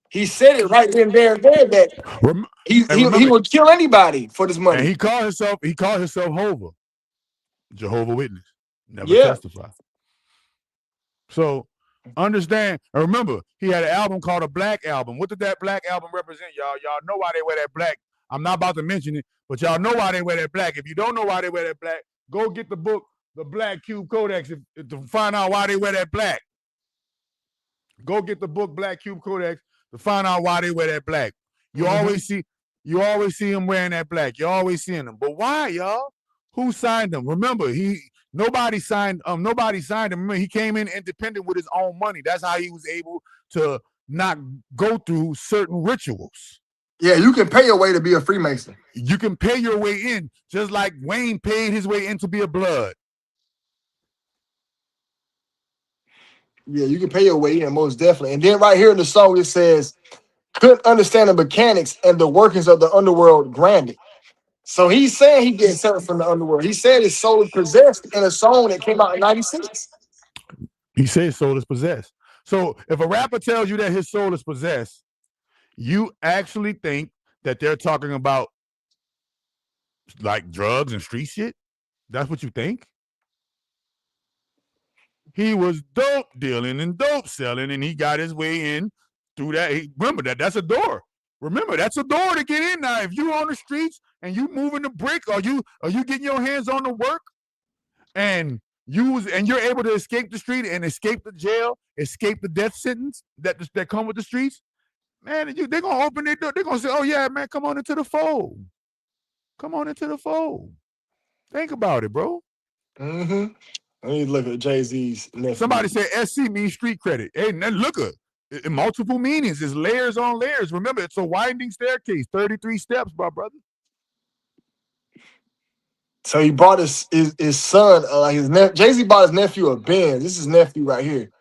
He said it right then there and there that he would kill anybody for this money.
And he called himself Jehovah Witness. Never testify. So understand and remember, he had an album called a Black Album. What did that Black Album represent, y'all? Y'all know why they wear that black. I'm not about to mention it, but y'all know why they wear that black. If you don't know why they wear that black, go get the book, The Black Cube Codex, to find out why they wear that black. Go get the book, Black Cube Codex, to find out why they wear that black. You always see them wearing that black. You always seeing them. But why, y'all? Who signed them? Remember, nobody signed him. Remember, he came in independent with his own money. That's how he was able to not go through certain rituals.
Yeah, you can pay your way to be a Freemason.
You can pay your way in, just like Wayne paid his way in to be a Blood.
Yeah, you can pay your way in, most definitely. And then right here in the song, it says, couldn't understand the mechanics and the workings of the underworld granted. So he's saying he gets something from the underworld. He said his soul is possessed in a song that came out in 96.
He said his soul is possessed. So if a rapper tells you that his soul is possessed, you actually think that they're talking about like drugs and street shit? That's what you think? He was dope dealing and dope selling, and he got his way in through that. Remember that's a door. Remember, that's a door to get in now. If you on the streets and you moving the brick, or you getting your hands on the work, and you're able to escape the street and escape the jail, escape the death sentence that come with the streets, man, they're gonna open their door. They're gonna say, "Oh yeah, man, come on into the fold. Come on into the fold." Think about it, bro.
Mm-hmm. Let me look at JayZ's nephew.
Somebody said SC means street credit. Hey, look at it, multiple meanings. It's layers on layers. Remember, it's a winding staircase, 33 steps, my brother.
So he brought his son, JayZ bought his nephew a Benz. This is his nephew right here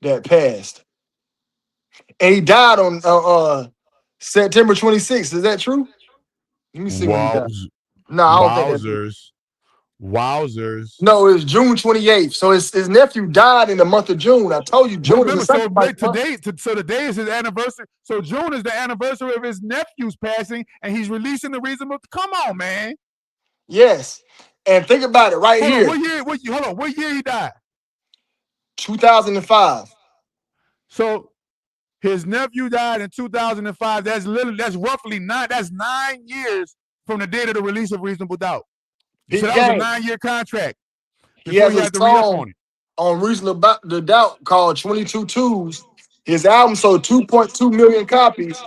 that passed. And he died on September 26th. Is that true? Let me see when he died. No, I don't think that's true.
Wowzers.
No, it was June 28th. So his nephew died in the month of June. I told you June. Remember,
so today is his anniversary. So June is the anniversary of his nephew's passing, and he's releasing the reason. Come on, man.
Yes. And think about it here.
What year he died?
2005.
So his nephew died in 2005. That's roughly 9 years from the date of the release of Reasonable Doubt. So that was a 9-year contract.
He has a song on Reasonable Doubt called 22 Twos. His album sold 2.2 million copies.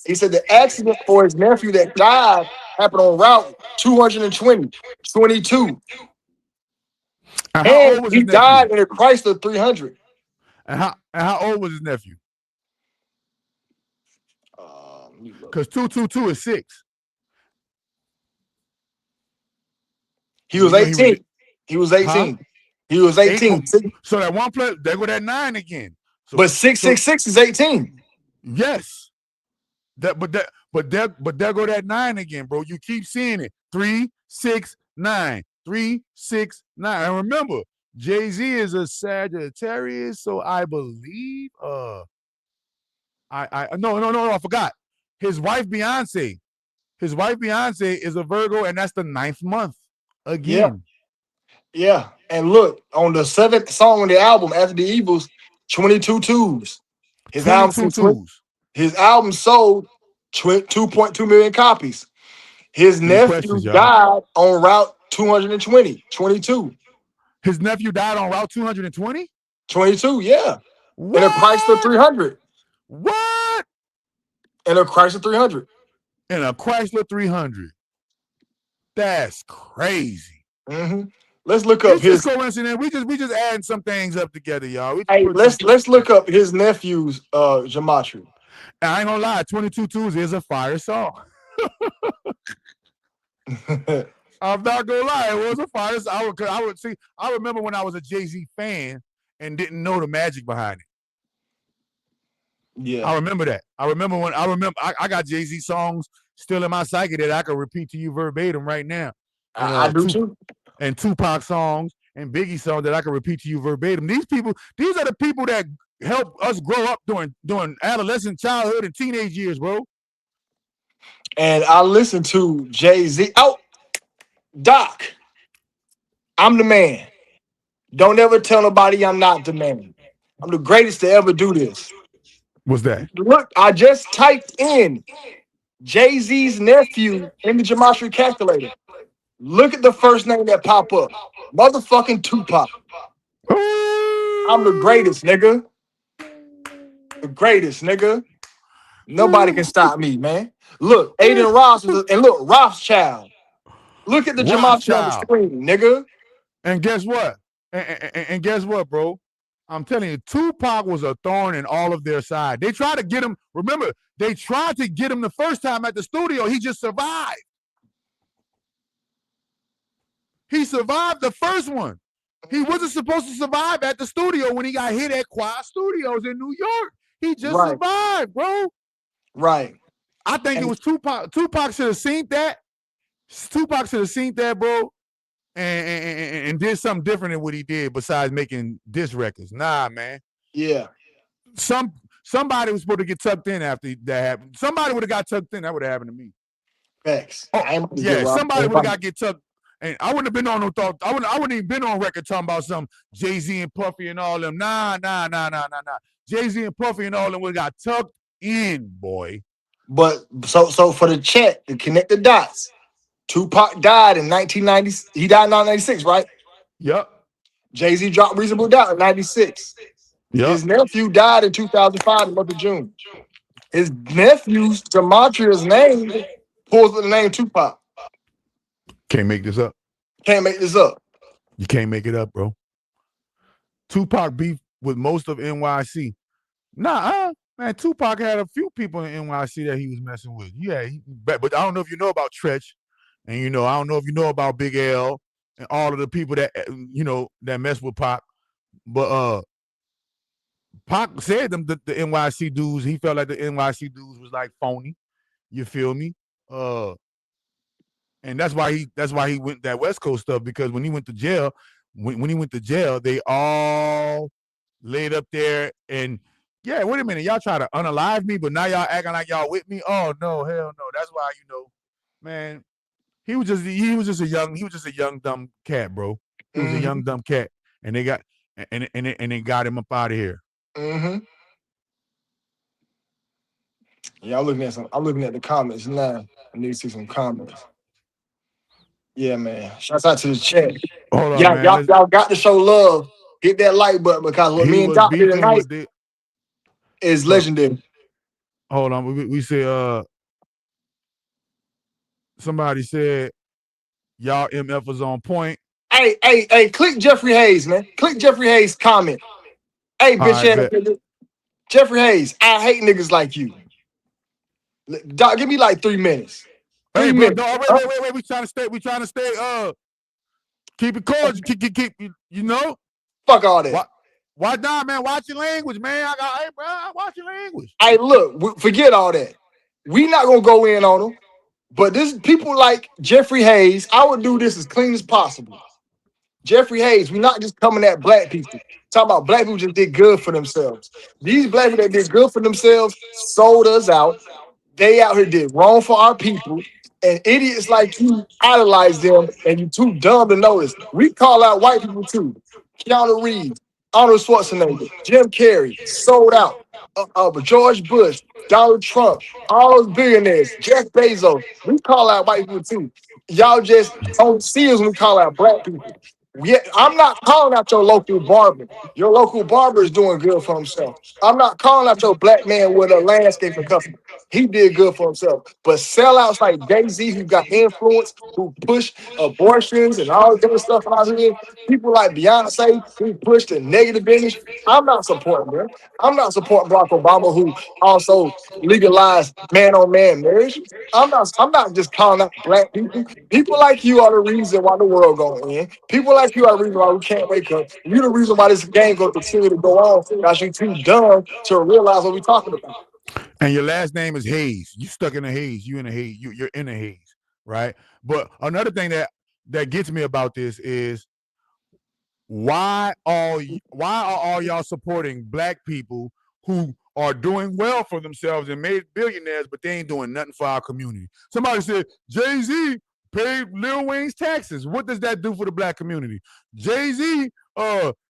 He said the accident for his nephew that died happened on Route 220, 22. And he died in a Chrysler 300.
And how old was his nephew? Because 222 is 6.
He was 18. He was 18. Huh? He was 18.
So that one play, there go that 9 again. So,
but 666 is 18.
Yes. But there go that 9 again, bro. You keep seeing it. 3, 6, 9. 3, 6, 9. And remember, JayZ is a Sagittarius, so I believe I forgot. His wife Beyonce is a Virgo, and that's the 9th month again.
Yeah. And look, on the 7th song on the album, After the Evils, 22 Twos. His album sold 2.2 million copies. His nephew died on Route 220, 22.
His nephew died on Route 220?
22, yeah.
What?
In a Chrysler 300.
What?
In a Chrysler 300.
In a Chrysler 300. That's crazy.
Mm-hmm. Let's look up his
coincidence. We just adding some things up together, y'all.
Let's look up his nephew's gematria.
I ain't gonna lie, 22 Twos is a fire song. I'm not gonna lie, it was a fire song. I remember when I was a JayZ fan and didn't know the magic behind it.
Yeah,
I remember that. I got JayZ songs still in my psyche that I could repeat to you verbatim right now.
I do too.
And Tupac songs and Biggie songs that I can repeat to you verbatim. These are the people that help us grow up during adolescent, childhood, and teenage years, bro.
And I listen to JayZ. Oh, Doc, I'm the man. Don't ever tell nobody I'm not the man. I'm the greatest to ever do this.
What's that?
Look, I just typed in JayZ's nephew in the gematria calculator. Look at the first name that pop up. Motherfucking Tupac. I'm the greatest, nigga. The greatest, nigga. Nobody can stop me, man. Look, Aiden Ross and look, Rothschild. Look at the gematria on the screen, nigga.
And guess what? And guess what, bro? I'm telling you, Tupac was a thorn in all of their side. They tried to get him. Remember, they tried to get him the first time at the studio. He just survived. He survived the first one. He wasn't supposed to survive at the studio when he got hit at Quad Studios in New York. He just survived, bro.
Right.
I think it was Tupac. Tupac should have seen that. Tupac should have seen that, bro, and did something different than what he did besides making diss records. Nah, man.
Yeah.
Somebody was supposed to get tucked in after that happened. Somebody would have got tucked in. That would have happened to me.
Facts.
Oh, yeah, somebody would have got get tucked. And I wouldn't have been on no thought. I wouldn't even been on record talking about some JayZ and Puffy and all them. Nah. JayZ and Puffy and all them would have got tucked in, boy.
But so for the chat to connect the dots, Tupac died in 1990. He died in 1996, right?
Yep.
JayZ dropped Reasonable Doubt in 96.
Yep.
His nephew died in 2005 in the month of June. His nephew's Gematria's name pulls with the name Tupac.
Can't make this up.
Can't make this up.
You can't make it up, bro. Tupac beef with most of NYC. Man, Tupac had a few people in NYC that he was messing with. Yeah, but I don't know if you know about Tretch, and I don't know if you know about Big L and all of the people that that mess with Pac. But Pac said them the NYC dudes. He felt like the NYC dudes was like phony. You feel me? And that's why he went that West Coast stuff, because when he went to jail, when he went to jail, they all laid up there and yeah, wait a minute, y'all try to unalive me, but now y'all acting like y'all with me. Oh no, hell no. That's why man, he was just a young dumb cat, bro. He was a young dumb cat, and they got and they got him up out of here.
Mm-hmm. Yeah, I'm looking at the comments now. I need to see some comments. Yeah, man. Shouts out to the chat.
Hold on, man.
Y'all got to show love. Hit that like button, because what me and Doc did tonight is legendary.
Hold on. We said somebody said y'all MF was on point.
Hey, click Jeffrey Hayes, man. Click Jeffrey Hayes' comment. Hey, bitch ass nigga. Jeffrey Hayes, I hate niggas like you. Doc, give me like 3 minutes. 3 minutes.
No, wait. We trying to stay. Keep it cordial. Keep.
Fuck all that.
Why not, man? Watch your language, man. Watch your language.
Hey, look, forget all that. We not gonna go in on them. But this people like Jeffrey Hayes, I would do this as clean as possible. Jeffrey Hayes, we're not just coming at black people. Talking about black people just did good for themselves. These black people that did good for themselves sold us out. They out here did wrong for our people. And idiots like you idolize them, and you too dumb to notice. We call out white people too. Keanu Reeves, Arnold Schwarzenegger, Jim Carrey, sold out. George Bush, Donald Trump, all those billionaires, Jeff Bezos. We call out white people too. Y'all just don't see us when we call out black people. I'm not calling out your local barber. Your local barber is doing good for himself. I'm not calling out your black man with a landscaping company. He did good for himself. But sellouts like JayZ, who got influence, who push abortions and all this other stuff out here, people like Beyonce, who push the negative image, I'm not supporting them. I'm not supporting Barack Obama, who also legalized man-on-man marriage. I'm not just calling out black people. People like you are the reason why the world going in. People like you are the reason why we can't wake up. You're the reason why this game going to continue to go on, because you're too dumb to realize what we're talking about.
And your last name is Hayes. You stuck in a haze. You in a haze. You're in a haze, right? But another thing that gets me about this is why are all y'all supporting black people who are doing well for themselves and made billionaires, but they ain't doing nothing for our community? Somebody said JayZ paid Lil Wayne's taxes. What does that do for the black community? JayZ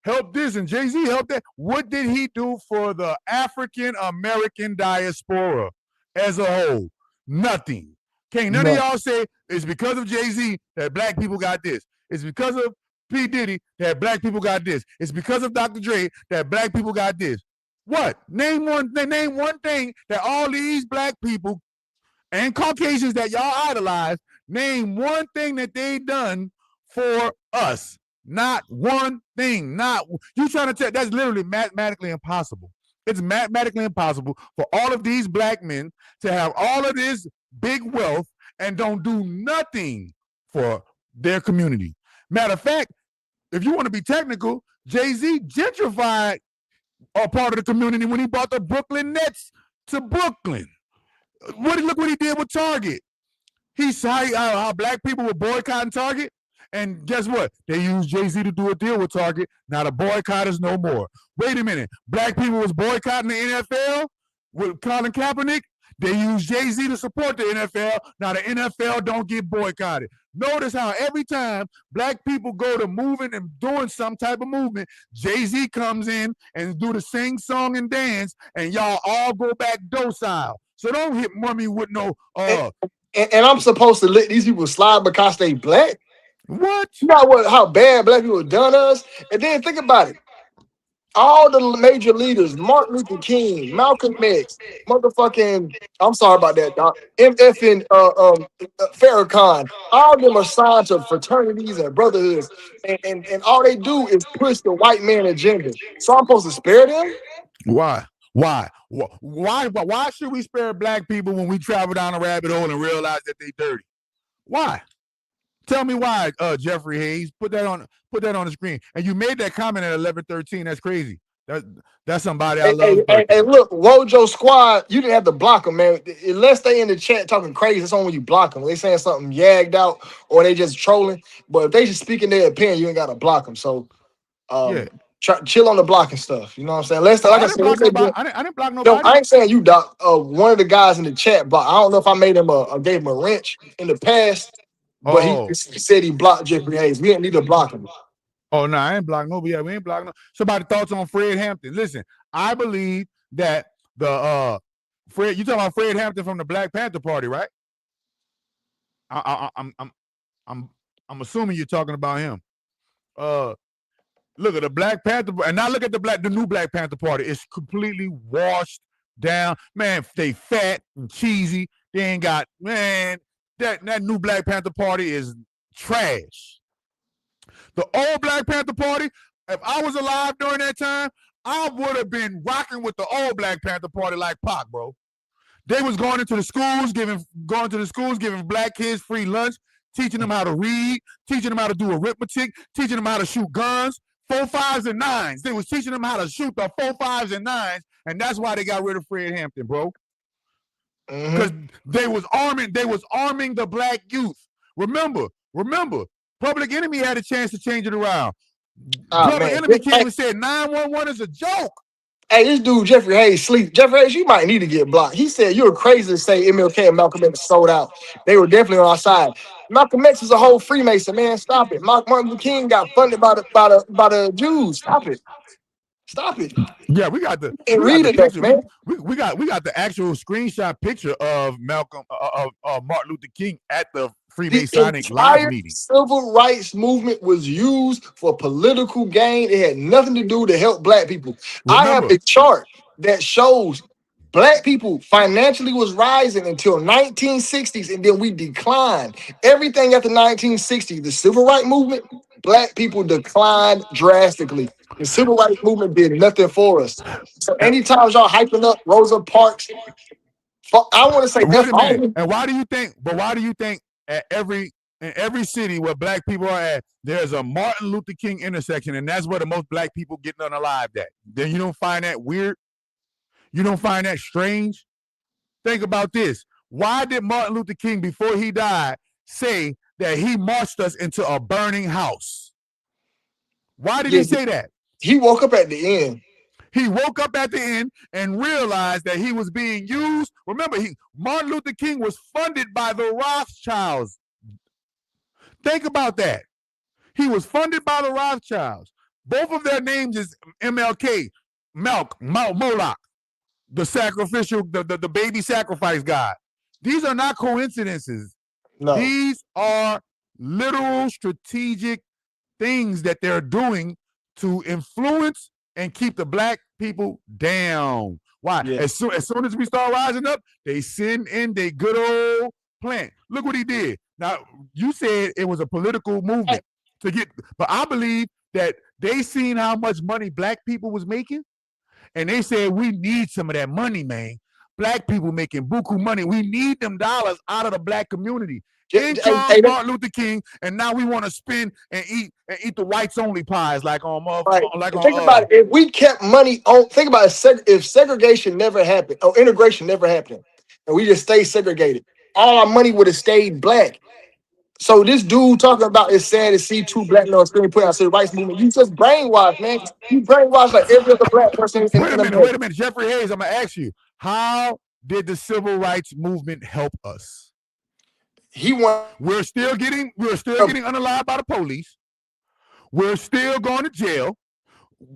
helped this and JayZ helped that. What did he do for the African American diaspora as a whole? Nothing. Can't none of y'all say it's because of JayZ that black people got this. It's because of P. Diddy that black people got this. It's because of Dr. Dre that black people got this. What? Name one thing that all these black people and Caucasians that y'all idolize, name one thing that they done for us. Not one thing. Not you trying to tell. That's literally mathematically impossible. It's mathematically impossible for all of these black men to have all of this big wealth and don't do nothing for their community. Matter of fact, if you want to be technical, JayZ gentrified a part of the community when he brought the Brooklyn Nets to Brooklyn. Look what he did with Target. He saw how black people were boycotting Target. And guess what? They used JayZ to do a deal with Target. Now the boycotters no more. Wait a minute. Black people was boycotting the NFL with Colin Kaepernick. They used JayZ to support the NFL. Now the NFL don't get boycotted. Notice how every time black people go to moving and doing some type of movement, JayZ comes in and do the sing, song, and dance, and y'all all go back docile. So don't hit mommy with no
and I'm supposed to let these people slide because they black?
What?
You know how bad black people done us? And then think about it. All the major leaders, Martin Luther King, Malcolm X, motherfucking, I'm sorry about that, dog. MF and Farrakhan, all of them are signed to fraternities and brotherhoods. And all they do is push the white man agenda. So I'm supposed to spare them?
Why? Why should we spare black people when we travel down a rabbit hole and realize that they dirty? Why? Tell me why, Jeffrey Hayes. Put that on the screen. And you made that comment at 11:13. That's crazy. That's somebody I love.
Hey, look, Wojo Squad, you didn't have to block them, man. Unless they in the chat talking crazy, it's only when you block them. They saying something yagged out or they just trolling. But if they just speaking their opinion, you ain't got to block them. So, chill on the blocking stuff. You know what I'm saying? Unless, like I said,
I didn't block nobody.
No, I ain't saying you, Doc. One of the guys in the chat, but I don't know if I made him gave him a wrench in the past. But he said he blocked Jeffrey Hayes. We didn't need to block him.
Oh, no, I ain't blocked nobody. Yeah, we ain't blocked no. Somebody thoughts on Fred Hampton. Listen, I believe that the Fred, you talking about Fred Hampton from the Black Panther Party, right? I'm assuming you're talking about him. Look at the Black Panther, and now look at the new Black Panther Party. It's completely washed down. Man, they fat and cheesy. They ain't got, man, that new Black Panther Party is trash. The old Black Panther Party, if I was alive during that time, I would have been rocking with the old Black Panther Party like Pac, bro. They was going to the schools, giving black kids free lunch, teaching them how to read, teaching them how to do arithmetic, teaching them how to shoot guns, 4, 5s, and 9s. They was teaching them how to shoot the 4, 5s, and 9s, and that's why they got rid of Fred Hampton, bro. Because they was arming the black youth. Remember, Public Enemy had a chance to change it around. Public Enemy came and said 911 is a joke.
Hey, this dude Jeffrey Hayes sleep. Jeffrey Hayes, you might need to get blocked. He said you're crazy to say MLK and Malcolm X sold out. They were definitely on our side. Malcolm X was a whole Freemason, man. Stop it. Martin Luther King got funded by the Jews. Stop it.
Yeah, we got the
picture, man.
We got the actual screenshot picture of Malcolm of Martin Luther King at the Freemasonic live meeting.
Civil rights movement was used for political gain. It had nothing to do to help black people. Remember, I have a chart that shows black people financially was rising until 1960s, and then we declined. Everything after 1960, the civil rights movement, black people declined drastically. The civil rights movement did nothing for us. So anytime y'all hyping up Rosa Parks, I want to say
wait a minute. And why do you think? But why do you think in every city where black people are at, there's a Martin Luther King intersection, and that's where the most black people get unalived at? Then you don't find that weird? You don't find that strange? Think about this. Why did Martin Luther King, before he died, say that he marched us into a burning house? Why did he say that?
He woke up at the end.
He woke up at the end and realized that he was being used. Remember, Martin Luther King was funded by the Rothschilds. Think about that. He was funded by the Rothschilds. Both of their names is MLK, Moloch, the sacrificial, the baby sacrifice god. These are not coincidences. No. These are literal strategic things that they're doing to influence and keep the black people down. Why? Yeah. As soon as we start rising up, they send in their good old plan. Look what he did. Now, you said it was a political movement to get. But I believe that they seen how much money black people was making, and they said we need some of that money, man. Black people making buku money. We need them dollars out of the black community. In comes Martin Luther King, and now we want to spend and eat the whites only pies like on
Right.
like on.
Think about it. If we kept money on, think about it. If segregation never happened, or integration never happened, and we just stayed segregated, all our money would have stayed black. So this dude talking about it's sad to see two black men screaming put out civil rights movement. You just brainwashed, man. You brainwashed like every other black person in America.
Wait a minute, Jeffrey Hayes. I'm gonna ask you, how did the civil rights movement help us? We're still getting unalive by the police. We're still going to jail.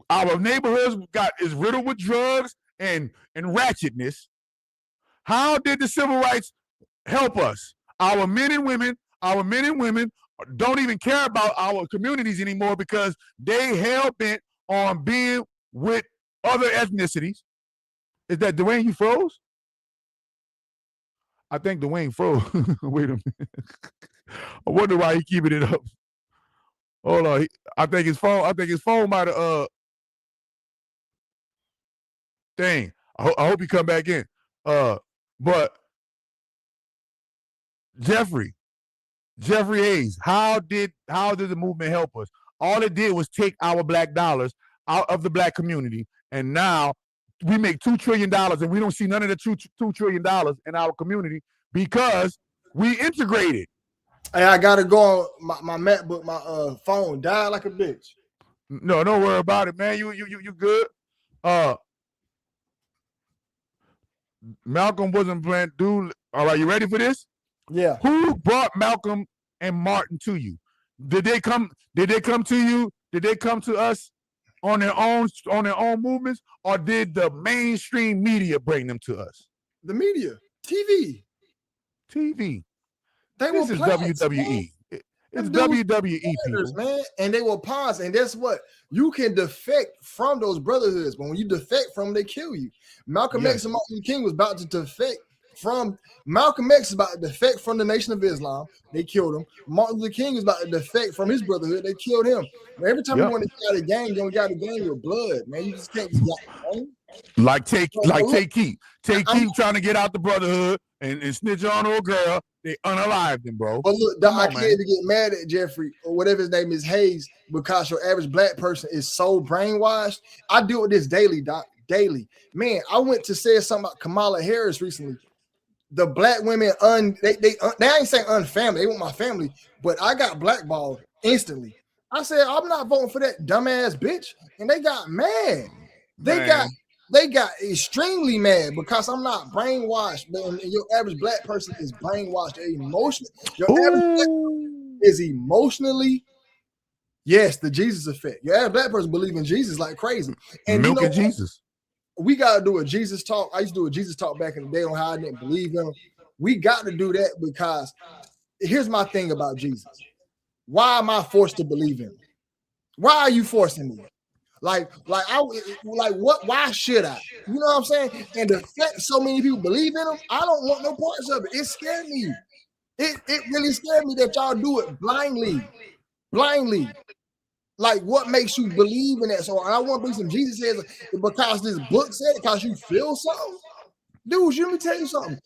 Our neighborhoods is riddled with drugs and ratchetness. How did the civil rights help us? Our men and women don't even care about our communities anymore because they hell bent on being with other ethnicities. Is that Duane? You froze? I think Duane froze. Wait a minute. I wonder why he keeping it up. Hold on. I think his phone might have dang. I hope he come back in. But Jeffrey Hayes, how did the movement help us? All it did was take our black dollars out of the black community, and now we make $2 trillion, and we don't see none of the $2 trillion in our community because we integrated.
Hey, I gotta go on my MacBook. My phone died like a bitch.
No, don't worry about it, man. You good? Malcolm wasn't playing. Dude, all right, you ready for this?
Yeah.
Who brought Malcolm and Martin to you? Did they come to you? Did they come to us on their own movements, or did the mainstream media bring them to us?
The media, TV.
This is WWE. It's WWE people,
man, and they were pawns. And that's what you can defect from those brotherhoods. But when you defect from them, they kill you. Malcolm X and Martin Luther King was about to defect from. Malcolm X is about to defect from the Nation of Islam. They killed him. Martin Luther King is about to defect from his brotherhood. They killed him. But every time you want to get out of a gang, you don't got a gang with blood, man. You just can't get out.
Like take Keith trying to get out the brotherhood and snitch on a girl. They unalived him, bro.
But look, I can't even get mad at Jeffrey or whatever his name is, Hayes, because your average black person is so brainwashed. I deal with this daily, Doc. Daily. Man, I went to say something about Kamala Harris recently. The black women, they ain't saying unfamily. They want my family, but I got blackballed instantly. I said, I'm not voting for that dumbass bitch. And they got mad. They got extremely mad because I'm not brainwashed. But your average black person is brainwashed. They're emotional. Your average black person is emotionally, yes, the Jesus effect. Your average black person believe in Jesus like crazy. And
milking Jesus.
We got to do a Jesus talk. I used to do a Jesus talk back in the day on how I didn't believe in him. We got to do that because here's my thing about Jesus. Why am I forced to believe in him? Why are you forcing me? Like what? Why should I? You know what I'm saying? And the fact so many people believe in him, I don't want no parts of it. It scared me. It really scared me that y'all do it blindly. Like, what makes you believe in that? So I want to bring some Jesus says because this book said it, because you feel something. Dude, let me tell you something.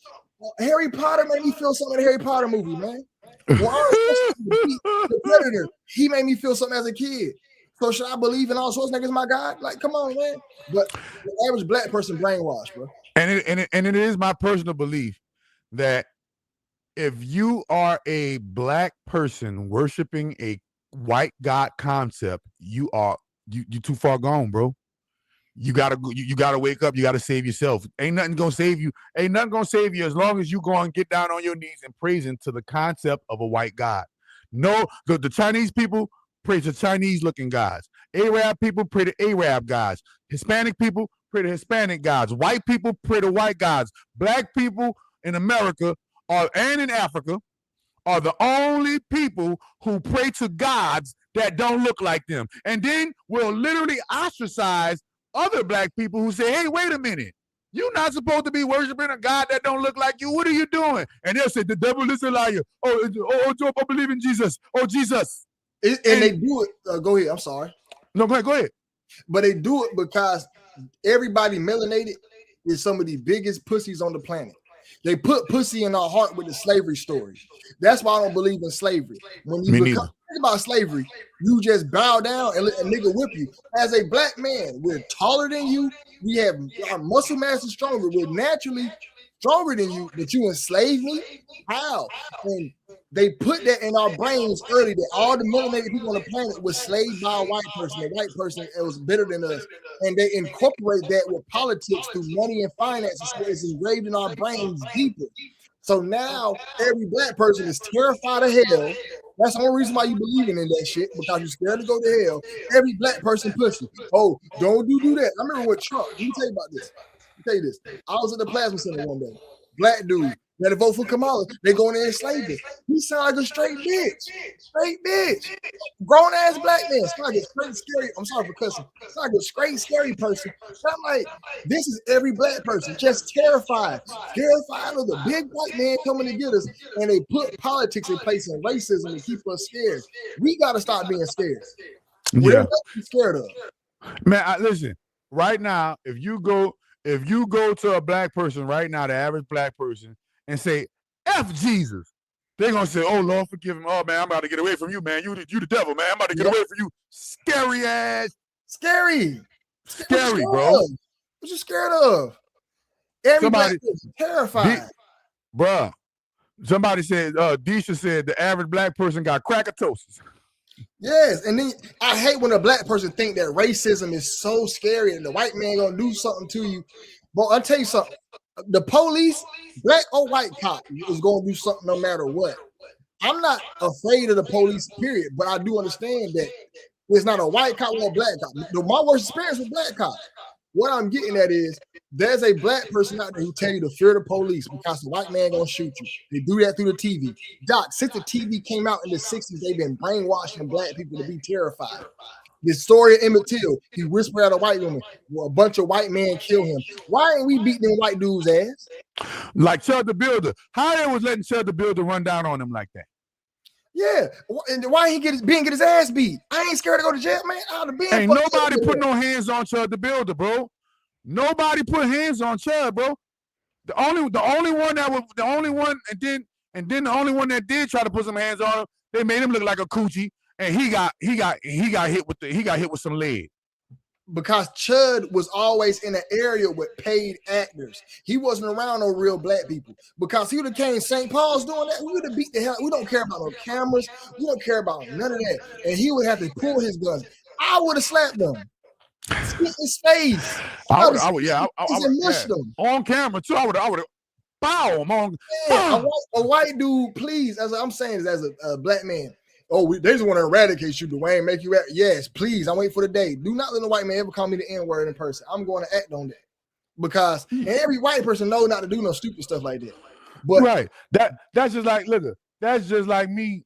Harry Potter made me feel something in the Harry Potter movie, man. The Predator, he made me feel something as a kid. So should I believe in all Schwarzenegger as my God? Like, come on, man. But the average black person brainwashed, bro.
And it is my personal belief that if you are a black person worshiping a white God concept, you too far gone, bro. You gotta wake up. You gotta save yourself. Ain't nothing gonna save you. Ain't nothing gonna save you as long as you go and get down on your knees and praising to the concept of a white God. No, the Chinese people pray to Chinese looking gods. Arab people pray to Arab gods. Hispanic people pray to Hispanic gods. White people pray to white gods. Black people in America and in Africa are the only people who pray to gods that don't look like them. And then we'll literally ostracize other black people who say, hey, wait a minute. You're not supposed to be worshiping a God that don't look like you. What are you doing? And they'll say, the devil is a liar. Oh, I believe in Jesus. Oh, Jesus.
They do it. Go ahead. I'm sorry.
No, go ahead.
But they do it because everybody melanated is some of the biggest pussies on the planet. They put pussy in our heart with the slavery story. That's why I don't believe in slavery. When you think about slavery, you just bow down and let a nigga whip you. As a black man, we're taller than you. We have our muscle mass is stronger. We're naturally stronger than you, but you enslave me? How? And they put that in our brains early that all the melanated people on the planet was slaved by a white person. A white person that was better than us. And they incorporate that with politics through money and finances. So it's engraved in our brains deeper. So now every black person is terrified of hell. That's the only reason why you believing in that shit, because you're scared to go to hell. Every black person pussy. Oh, don't do that. I remember with Trump. Let me tell you about this. I was at the plasma center one day. Black dude. Better vote for Kamala. They going to enslave us. He sound like a straight bitch. Grown ass black man. Sound like a straight scary. I'm sorry for cussing. Sound like a straight scary person. I'm like, this is every black person just terrified of the big white man coming to get us, and they put politics in place and racism to keep us scared. We got to stop being scared. We're scared of.
Man, listen. Right now, if you go to a black person right now, the average black person, and say, F Jesus, they're going to say, oh, Lord, forgive him. Oh, man, I'm about to get away from you, man. You the devil, man. I'm about to get away from you. Scary ass.
Scary,
bro.
What you scared of? Everybody terrified.
Bruh, somebody said, Deisha said the average black person got crackatosis.
Yes, and then I hate when a black person think that racism is so scary and the white man going to do something to you. But I'll tell you something. The police, black or white cop, is going to do something no matter what. I'm not afraid of the police, period, but I do understand that it's not a white cop or a black cop. My worst experience with black cops, what I'm getting at is there's a black person out there who tell you to fear the police because the white man going to shoot you. They do that through the TV. Doc, since the TV came out in the 60s, they've been brainwashing black people to be terrified. The story of Emmett Till, he whispered at a white woman, well, a bunch of white men kill him. Why ain't we beating them white dudes' ass?
Like Chud the Builder. How they was letting Chud the Builder run down on him like that?
Yeah. And why he get his ass beat? I ain't scared to go to jail, man.
Ain't nobody put no hands on Chud the Builder, bro. Nobody put hands on Chud, bro. The only one that did try to put some hands on him, they made him look like a coochie. And he got hit with some lead.
Because Chud was always in an area with paid actors. He wasn't around no real black people. Because he would have came St. Paul's doing that, we would have beat the hell. We don't care about no cameras. We don't care about none of that. And he would have to pull his guns. I would have slapped him. Spit his face.
I would on camera too. I would have bow him on.
A white dude, please. As I'm saying, as a black man. Oh, they just want to eradicate you, Duane, make you act. Yes, please. I'm waiting for the day. Do not let a white man ever call me the N-word in person. I'm going to act on that. Because and every white person knows not to do no stupid stuff like that. But
right. That's just like, look, that's just like me.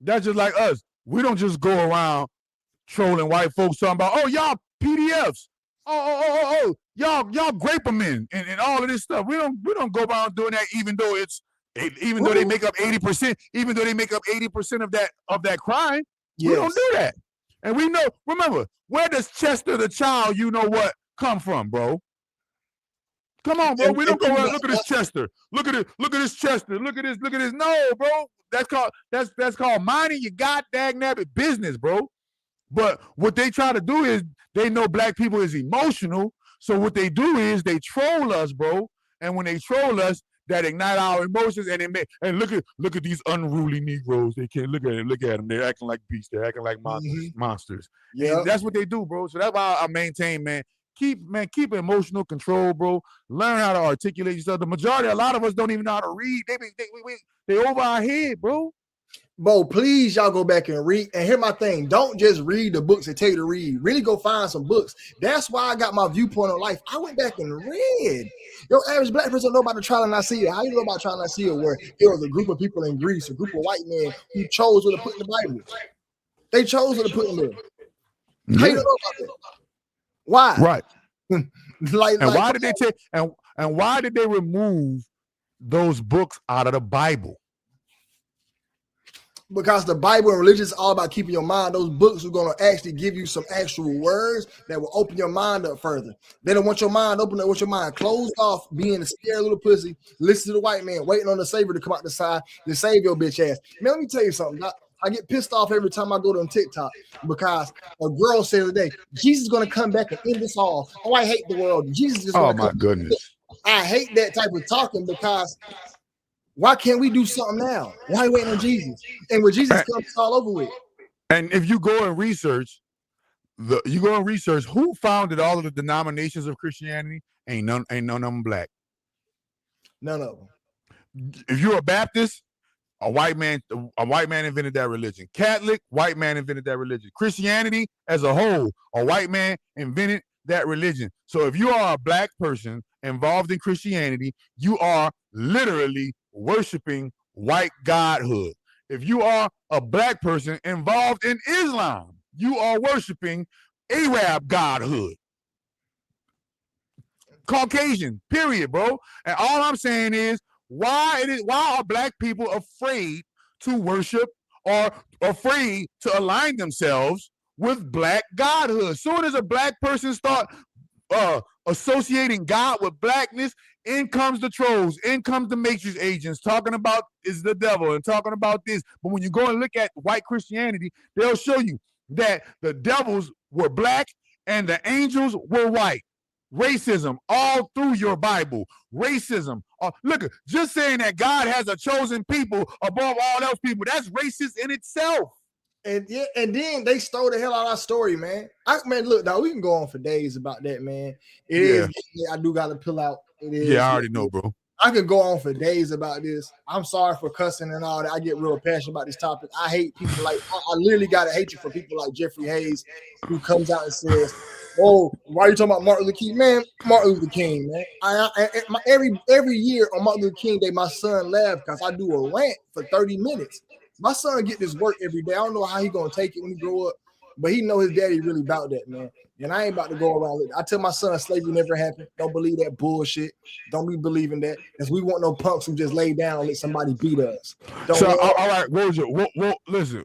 That's just like us. We don't just go around trolling white folks talking about, oh, y'all PDFs. Oh, y'all grapermen and all of this stuff. We don't go around doing that, even though they make up 80%, even though they make up 80% of that crime. Yes. We don't do that. And we know, remember, where does Chester the child, you know what, come from, bro? Come on, bro. We don't go around, look at this Chester. Look at this Chester. Look at this. No, bro. That's called minding your god dag nabbit business, bro. But what they try to do is they know black people is emotional. So what they do is they troll us, bro. And when they troll us, that ignite our emotions, and look at these unruly Negroes. They can't look at them. They're acting like beasts. They're acting like monsters. Yeah, that's what they do, bro. So that's why I maintain, man. Keep emotional control, bro. Learn how to articulate yourself. The majority, a lot of us don't even know how to read. They over our head, bro.
Bro, please, y'all go back and read. And hear my thing. Don't just read the books and tell you to read. Really go find some books. That's why I got my viewpoint on life. I went back and read. Your average black person don't know about the trial and Nicaea. How you know about trial and Nicaea where there was a group of people in Greece, a group of white men who chose what to put in the Bible? They chose what to put in there. How you know about that? Why?
Right. Why did they take and why did they remove those books out of the Bible?
Because the Bible and religion is all about keeping your mind. Those books are going to actually give you some actual words that will open your mind up further. They don't want your mind open. They want your mind closed off, being a scared little pussy. Listen to the white man, waiting on the savior to come out the side to save your bitch ass. Man, let me tell you something. I get pissed off every time I go to TikTok because a girl said today, Jesus is going to come back and end this all. Oh, I hate the world. Jesus is going to come.
Oh, my goodness.
I hate that type of talking because why can't we do something now? Why are we waiting on Jesus? And when Jesus comes, it's all over with.
And if you go and research, who founded all of the denominations of Christianity? Ain't none of them black.
None of them.
If you're a Baptist, a white man invented that religion. Catholic, white man invented that religion. Christianity as a whole, a white man invented that religion. So if you are a black person involved in Christianity, you are literally worshiping white godhood. If you are a black person involved in Islam, you are worshiping Arab godhood. Caucasian, period, bro. And all I'm saying is, why are black people afraid to worship or afraid to align themselves with black godhood? Soon as a black person start associating God with blackness, in comes the trolls, in comes the matrix agents talking about is the devil and talking about this. But when you go and look at white Christianity, they'll show you that the devils were black and the angels were white. Racism all through your Bible. Racism. Look, just saying that God has a chosen people above all else people, that's racist in itself.
And then they stole the hell out of our story, man. Man, look, dog, we can go on for days about that, man. It is. I do got to pull out. It is.
Yeah, I already know, bro.
I could go on for days about this. I'm sorry for cussing and all that. I get real passionate about this topic. I hate people like I literally got a hatred for people like Jeffrey Hayes, who comes out and says, "Oh, why are you talking about Martin Luther King, man? Martin Luther King, man." Every year on Martin Luther King Day, my son laughs because I do a rant for 30 minutes. My son get this work every day. I don't know how he gonna take it when he grow up, but he know his daddy really about that, man. And I ain't about to go around with it. I tell my son slavery never happened. Don't believe that bullshit. Don't be believing that. Because we want no punks who just lay down and let somebody beat us.
All right, Wojo, listen,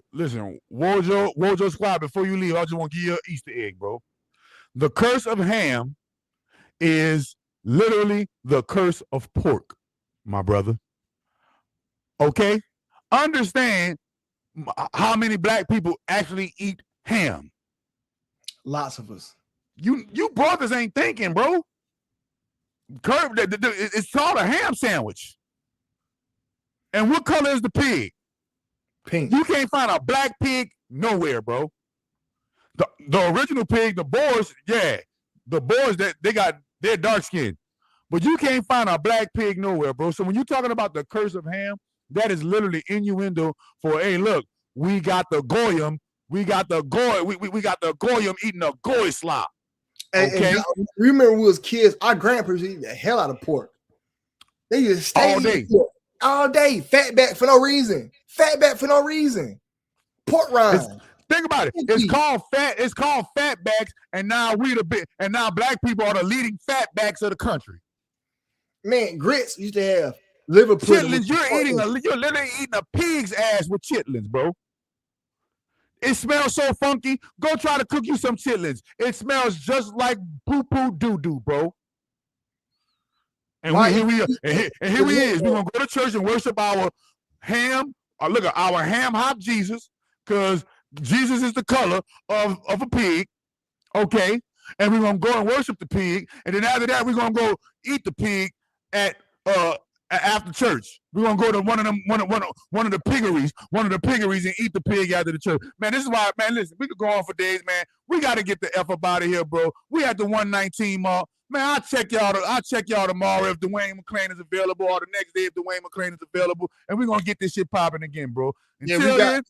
Wojo Squad, before you leave, I just want to give you an Easter egg, bro. The curse of ham is literally the curse of pork, my brother. Okay? Understand how many black people actually eat ham.
Lots of us.
You brothers ain't thinking, bro. It's called a ham sandwich. And what color is the pig?
Pink.
You can't find a black pig nowhere, bro. The original pig, the boars, that they're dark skinned. But you can't find a black pig nowhere, bro. So when you're talking about the curse of ham, that is literally innuendo for, hey, look, we got the goyim. We got the goyim eating a goy slop. Okay.
And remember when we was kids, our grandparents eat the hell out of pork. They just stay all day. Fat back for no reason. Pork rind.
Think about it. It's called fatbacks, and now black people are the leading fatbacks of the country.
Man, grits used to have liver pudding.
Chitlins, you're literally eating a pig's ass with chitlins, bro. It smells so funky. Go try to cook you some chitlins. It smells just like poo-poo doo-doo, bro. And here we are. And here we is. We're gonna go to church and worship our ham. Look at our ham hock Jesus, because Jesus is the color of a pig. Okay. And we're gonna go and worship the pig. And then after that, we're gonna go eat the pig at after church. We're gonna go to one of the piggeries and eat the pig after the church. Man, this is why, man, listen, we could go on for days, man. We gotta get the F up out of here, bro. We at the 119 mark. Man, I'll check y'all tomorrow if Duane McClain is available, or the next day if Duane McClain is available, and we're gonna get this shit popping again, bro. Until then,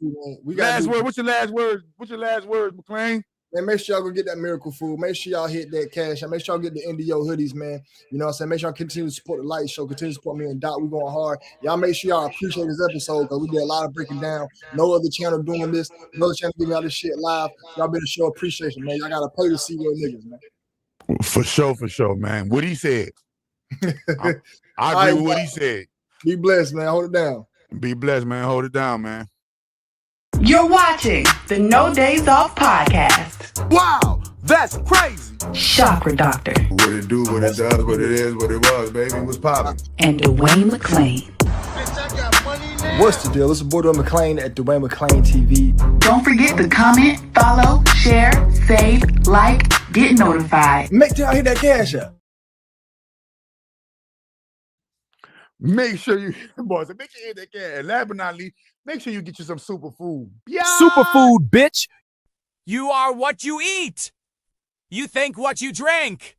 last word. What's your last word? McClain?
Man, make sure y'all go get that miracle food. Make sure y'all hit that cash. And make sure y'all get the NDO hoodies, man. You know what I'm saying? Make sure y'all continue to support the Light Show. Continue to support me and Doc. We're going hard. Y'all make sure y'all appreciate this episode, because we did a lot of breaking down. No other channel doing this. No other channel giving y'all this shit live. Y'all better show appreciation, man. Y'all got to pay to see real niggas, man.
For sure, man. What he said. I agree with what he said.
Be blessed, man. Hold it down.
Be blessed, man. Hold it down, man.
You're watching the No Days Off podcast.
Wow, that's crazy.
Chakra Doctor
What it do, what it does, what it is, what it was, baby. What's poppin'?
and Duane McClain.
What's the deal? It's your boy Duane McClain at Duane McClain TV.
Don't forget to comment, follow, share, save, like, get notified.
Make sure y'all hit that cash up.
Make sure you, boys, make sure you hit that cat. And last but not least, make sure you get you some superfood. Yeah.
Superfood, bitch. You are what you eat. You think what you drink.